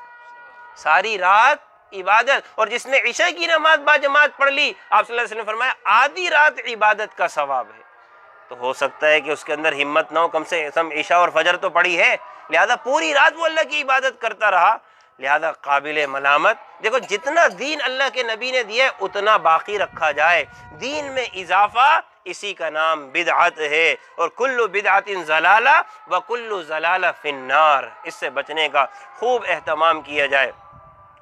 ساری رات عبادت۔ اور جس نے عشاء کی نماز باجماعت پڑھ لی، آپ صلی اللہ علیہ وسلم نے فرمایا آدھی رات عبادت کا ثواب ہے۔ تو ہو سکتا ہے کہ اس کے اندر ہمت نہ ہو، کم سے کم عشاء اور فجر تو پڑھی ہے، لہذا پوری رات وہ اللہ کی عبادت کرتا رہا، لہذا قابل ملامت۔ دیکھو جتنا دین اللہ کے نبی نے دیا ہے اتنا باقی رکھا جائے، دین میں اضافہ اسی کا نام بدعت ہے، اور کل بدعت ضلالہ وکل ضلالہ فی النار، اس سے بچنے کا خوب اہتمام کیا جائے۔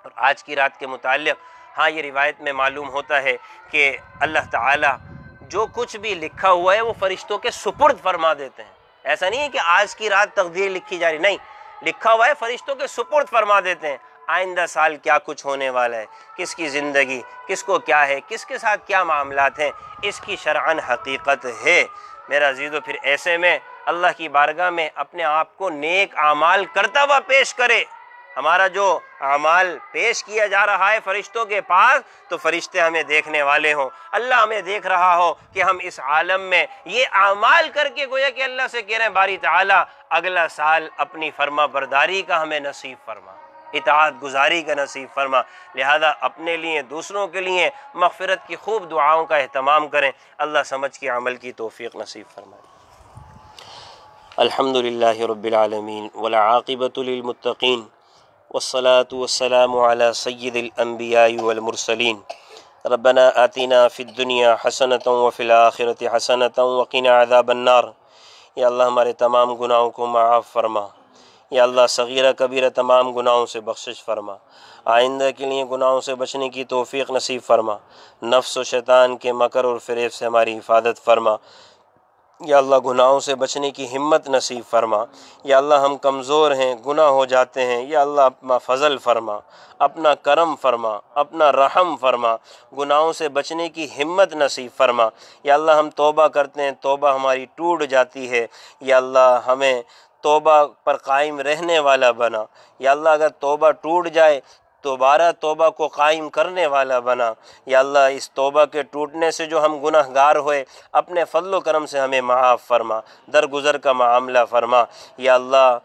اور آج کی رات کے متعلق ہاں یہ روایت میں معلوم ہوتا ہے کہ اللہ تعالیٰ جو کچھ بھی لکھا ہوا ہے وہ فرشتوں کے سپرد فرما دیتے ہیں۔ ایسا نہیں ہے کہ آج کی رات تقدیر لکھی جا رہی، نہیں، لکھا ہوا ہے فرشتوں کے سپرد فرما دیتے ہیں۔ آئندہ سال کیا کچھ ہونے والا ہے، کس کی زندگی، کس کو کیا ہے، کس کے ساتھ کیا معاملات ہیں، اس کی شرعاً حقیقت ہے۔ میرا عزیزو پھر ایسے میں اللہ کی بارگاہ میں اپنے آپ کو نیک اعمال کرتا ہوا پیش کرے۔ ہمارا جو اعمال پیش کیا جا رہا ہے فرشتوں کے پاس، تو فرشتے ہمیں دیکھنے والے ہوں، اللہ ہمیں دیکھ رہا ہو کہ ہم اس عالم میں یہ اعمال کر کے گویا کہ اللہ سے کہہ رہے ہیں باری تعالیٰ اگلا سال اپنی فرما برداری کا ہمیں نصیب فرما، اطاعت گزاری کا نصیب فرما۔ لہذا اپنے لیے دوسروں کے لیے مغفرت کی خوب دعاؤں کا اہتمام کریں، اللہ سمجھ کے عمل کی توفیق نصیب فرمائے۔ الحمدللہ رب العالمین والعاقبۃ للمتقین والصلاة والسلام على سید الانبیاء والمرسلین۔ ربنا آتنا فی الدنیا حسنۃ وفی الآخرۃ حسنۃ وقنا عذاب النار۔ یا اللہ ہمارے تمام گناہوں کو معاف فرما، یا اللہ صغیرہ کبیرہ تمام گناہوں سے بخشش فرما، آئندہ کے لیے گناہوں سے بچنے کی توفیق نصیب فرما، نفس و شیطان کے مکر اور فریب سے ہماری حفاظت فرما، یا اللہ گناہوں سے بچنے کی ہمت نصیب فرما۔ یا اللہ ہم کمزور ہیں، گناہ ہو جاتے ہیں، یا اللہ اپنا فضل فرما، اپنا کرم فرما، اپنا رحم فرما، گناہوں سے بچنے کی ہمت نصیب فرما۔ یا اللہ ہم توبہ کرتے ہیں، توبہ ہماری ٹوٹ جاتی ہے، یا اللہ ہمیں توبہ پر قائم رہنے والا بنا۔ یا اللہ اگر توبہ ٹوٹ جائے دوبارہ توبہ کو قائم کرنے والا بنا۔ یا اللہ اس توبہ کے ٹوٹنے سے جو ہم گناہ گار ہوئے اپنے فضل و کرم سے ہمیں معاف فرما، درگزر کا معاملہ فرما۔ یا اللہ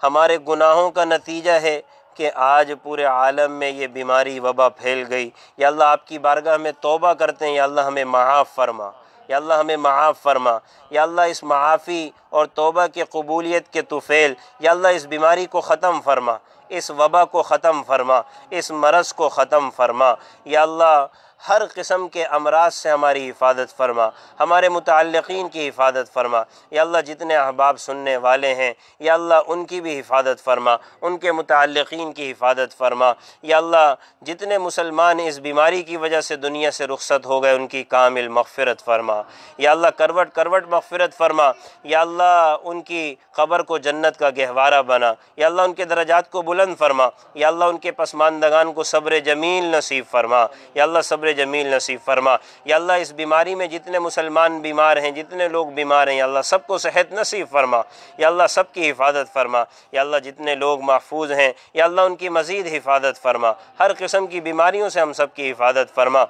ہمارے گناہوں کا نتیجہ ہے کہ آج پورے عالم میں یہ بیماری وبا پھیل گئی۔ یا اللہ آپ کی بارگاہ میں توبہ کرتے ہیں، یا اللہ ہمیں معاف فرما، یا اللہ ہمیں معاف فرما۔ یا اللہ اس معافی اور توبہ کی قبولیت کے طفیل یا اللہ اس بیماری کو ختم فرما، اس وبا کو ختم فرما، اس مرض کو ختم فرما۔ یا اللہ ہر قسم کے امراض سے ہماری حفاظت فرما، ہمارے متعلقین کی حفاظت فرما۔ یا اللہ جتنے احباب سننے والے ہیں یا اللہ ان کی بھی حفاظت فرما، ان کے متعلقین کی حفاظت فرما۔ یا اللہ جتنے مسلمان اس بیماری کی وجہ سے دنیا سے رخصت ہو گئے ان کی کامل مغفرت فرما۔ یا اللہ کروٹ کروٹ مغفرت فرما۔ یا اللہ ان کی قبر کو جنت کا گہوارہ بنا۔ یا اللہ ان کے درجات کو بلند فرما۔ یا اللہ ان کے پسماندگان کو صبر جمیل نصیب فرما۔ یا اللہ صبر جمیل نصیب فرما۔ یا اللہ اس بیماری میں جتنے مسلمان بیمار ہیں، جتنے لوگ بیمار ہیں، یا اللہ سب کو صحت نصیب فرما۔ یا اللہ سب کی حفاظت فرما۔ یا اللہ جتنے لوگ محفوظ ہیں یا اللہ ان کی مزید حفاظت فرما، ہر قسم کی بیماریوں سے ہم سب کی حفاظت فرما۔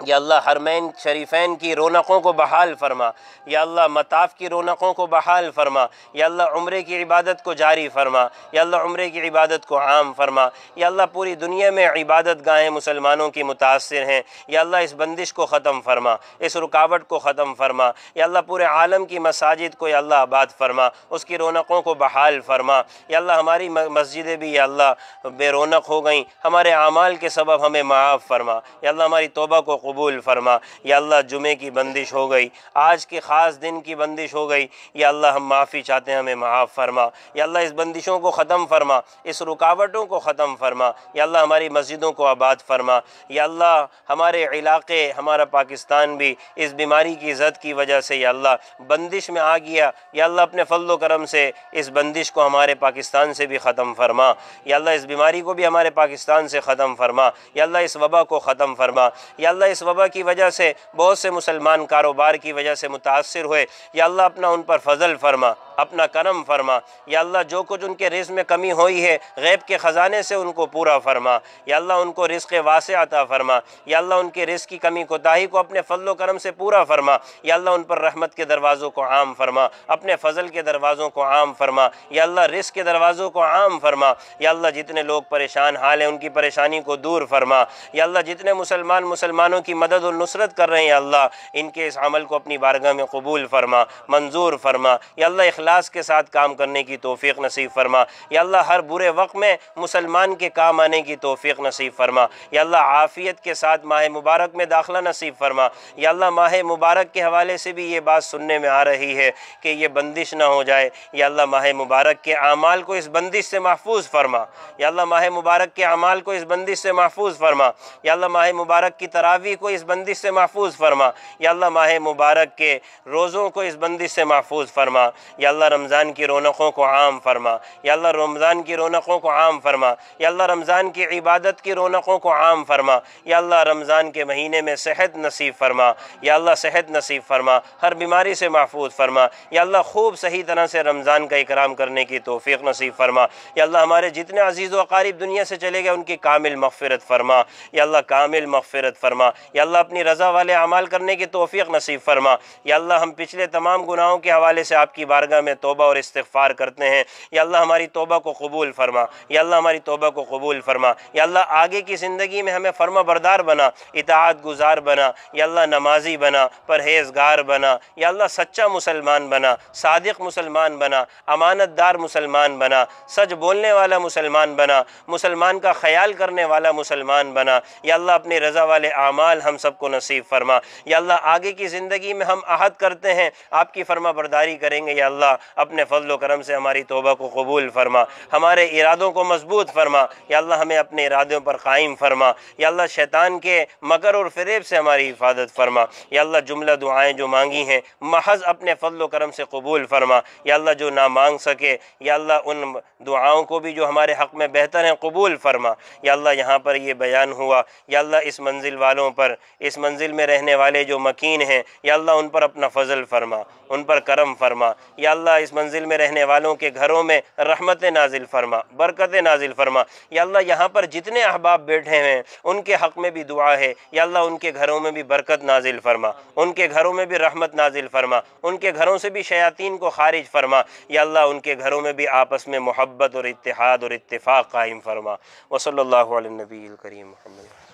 یا اللہ حرمین شریفین کی رونقوں کو بحال فرما۔ یا اللہ مطاف کی رونقوں کو بحال فرما۔ یا اللہ عمرے کی عبادت کو جاری فرما۔ یا اللہ عمرے کی عبادت کو عام فرما۔ یا اللہ پوری دنیا میں عبادت گاہیں مسلمانوں کی متاثر ہیں، یا اللہ اس بندش کو ختم فرما، اس رکاوٹ کو ختم فرما۔ یا اللہ پورے عالم کی مساجد کو یا اللہ آباد فرما، اس کی رونقوں کو بحال فرما۔ یا اللہ ہماری مسجدیں بھی یا اللہ بے رونق ہو گئیں، ہمارے اعمال کے سبب ہمیں معاف فرما۔ یا اللہ ہماری توبہ کو قبول فرما۔ یا اللہ جمعے کی بندش ہو گئی، آج کے خاص دن کی بندش ہو گئی، یا اللہ ہم معافی چاہتے ہیں، ہمیں معاف فرما۔ یا اللہ اس بندشوں کو ختم فرما، اس رکاوٹوں کو ختم فرما۔ یا اللہ ہماری مسجدوں کو آباد فرما۔ یا اللہ ہمارے علاقے، ہمارا پاکستان بھی اس بیماری کی زد کی وجہ سے یا اللہ بندش میں آ گیا، یا اللہ اپنے فضل و کرم سے اس بندش کو ہمارے پاکستان سے بھی ختم فرما۔ یا اللہ اس بیماری کو بھی ہمارے پاکستان سے ختم فرما۔ یا اللہ اس وبا کو ختم فرما۔ یا اللہ اس وبا کی وجہ سے بہت سے مسلمان کاروبار کی وجہ سے متاثر ہوئے، یا اللہ اپنا ان پر فضل فرما، اپنا کرم فرما۔ یا اللہ جو کچھ ان کے رزق میں کمی ہوئی ہے غیب کے خزانے سے ان کو پورا فرما۔ یا اللہ ان کو رزق واسع عطا فرما۔ یا اللہ ان کے رزق کی کمی کوتاہی کو اپنے فضل و کرم سے پورا فرما۔ یا اللہ ان پر رحمت کے دروازوں کو عام فرما، اپنے فضل کے دروازوں کو عام فرما۔ یا اللہ رزق کے دروازوں کو عام فرما۔ یا اللہ جتنے لوگ پریشان حال ہیں ان کی پریشانی کو دور فرما۔ یا اللہ جتنے مسلمانوں کی مدد اور نصرت کر رہے ہیں یا اللہ ان کے اس عمل کو اپنی بارگاہ میں قبول فرما، منظور فرما۔ یا اللہ اخلاص کے ساتھ کام کرنے کی توفیق نصیب فرما۔ یا اللہ ہر برے وقت میں مسلمان کے کام آنے کی توفیق نصیب فرما۔ یا اللہ عافیت کے ساتھ ماہ مبارک میں داخلہ نصیب فرما۔ یا اللہ ماہ مبارک کے حوالے سے بھی یہ بات سننے میں آ رہی ہے کہ یہ بندش نہ ہو جائے۔ یا اللہ ماہ مبارک کے اعمال کو اس بندش سے محفوظ فرما۔ یا اللہ ماہ مبارک کے اعمال کو اس بندش سے محفوظ فرما۔ یا اللہ ماہ مبارک کی تراویح کو اس بندش سے محفوظ فرما۔ یا اللہ ماہ مبارک کے روزوں کو اس بندش سے محفوظ فرما۔ یا اللہ رمضان کی رونقوں کو عام فرما۔ یا اللہ رمضان کی رونقوں کو عام فرما۔ یا اللہ رمضان کی عبادت کی رونقوں کو عام فرما۔ یا اللہ رمضان کے مہینے میں صحت نصیب فرما۔ یا اللہ صحت نصیب فرما، ہر بیماری سے محفوظ فرما۔ یا اللہ خوب صحیح طرح سے رمضان کا اکرام کرنے کی توفیق نصیب فرما۔ یا اللہ ہمارے جتنے عزیز و اقارب دنیا سے چلے گئے ان کی کامل مغفرت فرما۔ یا اللہ کامل مغفرت فرما۔ یا اللہ اپنی رضا والے اعمال کرنے کی توفیق نصیب فرما۔ یا اللہ ہم پچھلے تمام گناہوں کے حوالے سے آپ کی بارگاہ میں توبہ اور استغفار کرتے ہیں، یا اللہ ہماری توبہ کو قبول فرما۔ یا اللہ ہماری توبہ کو قبول فرما۔ یا اللہ آگے کی زندگی میں ہمیں فرما بردار بنا، اطاعت گزار بنا، یا اللہ نمازی بنا، پرہیزگار بنا، یا اللہ سچا مسلمان بنا، صادق مسلمان بنا، امانت دار مسلمان بنا، سچ بولنے والا مسلمان بنا، مسلمان کا خیال کرنے والا مسلمان بنا۔ یا اللہ اپنی رضا والے اعمال ہم سب کو نصیب فرما۔ یا اللہ آگے کی زندگی میں ہم عہد کرتے ہیں آپ کی فرما برداری کریں گے، یا اللہ اپنے فضل و کرم سے ہماری توبہ کو قبول فرما، ہمارے ارادوں کو مضبوط فرما۔ یا اللہ ہمیں اپنے ارادوں پر قائم فرما۔ یا اللہ شیطان کے مکر اور فریب سے ہماری حفاظت فرما۔ یا اللہ جملہ دعائیں جو مانگی ہیں محض اپنے فضل و کرم سے قبول فرما۔ یا اللہ جو نہ مانگ سکے یا اللہ ان دعاؤں کو بھی جو ہمارے حق میں بہتر ہیں قبول فرما۔ یا اللہ یہاں پر یہ بیان ہوا، یا اللہ اس منزل والوں پر، اس منزل میں رہنے والے جو مکین ہیں یا اللہ ان پر اپنا فضل فرما، ان پر کرم فرما۔ یا اللہ اس منزل میں رہنے والوں کے گھروں میں رحمت نازل فرما، برکت نازل فرما۔ یا اللہ یہاں پر جتنے احباب بیٹھے ہیں ان کے حق میں بھی دعا ہے، یا اللہ ان کے گھروں میں بھی برکت نازل فرما، ان کے گھروں میں بھی رحمت نازل فرما، ان کے گھروں سے بھی شیاطین کو خارج فرما۔ یا اللہ ان کے گھروں میں بھی آپس میں محبت اور اتحاد اور اتفاق قائم فرما۔ وصلی اللہ علی النبی الکریم محمد۔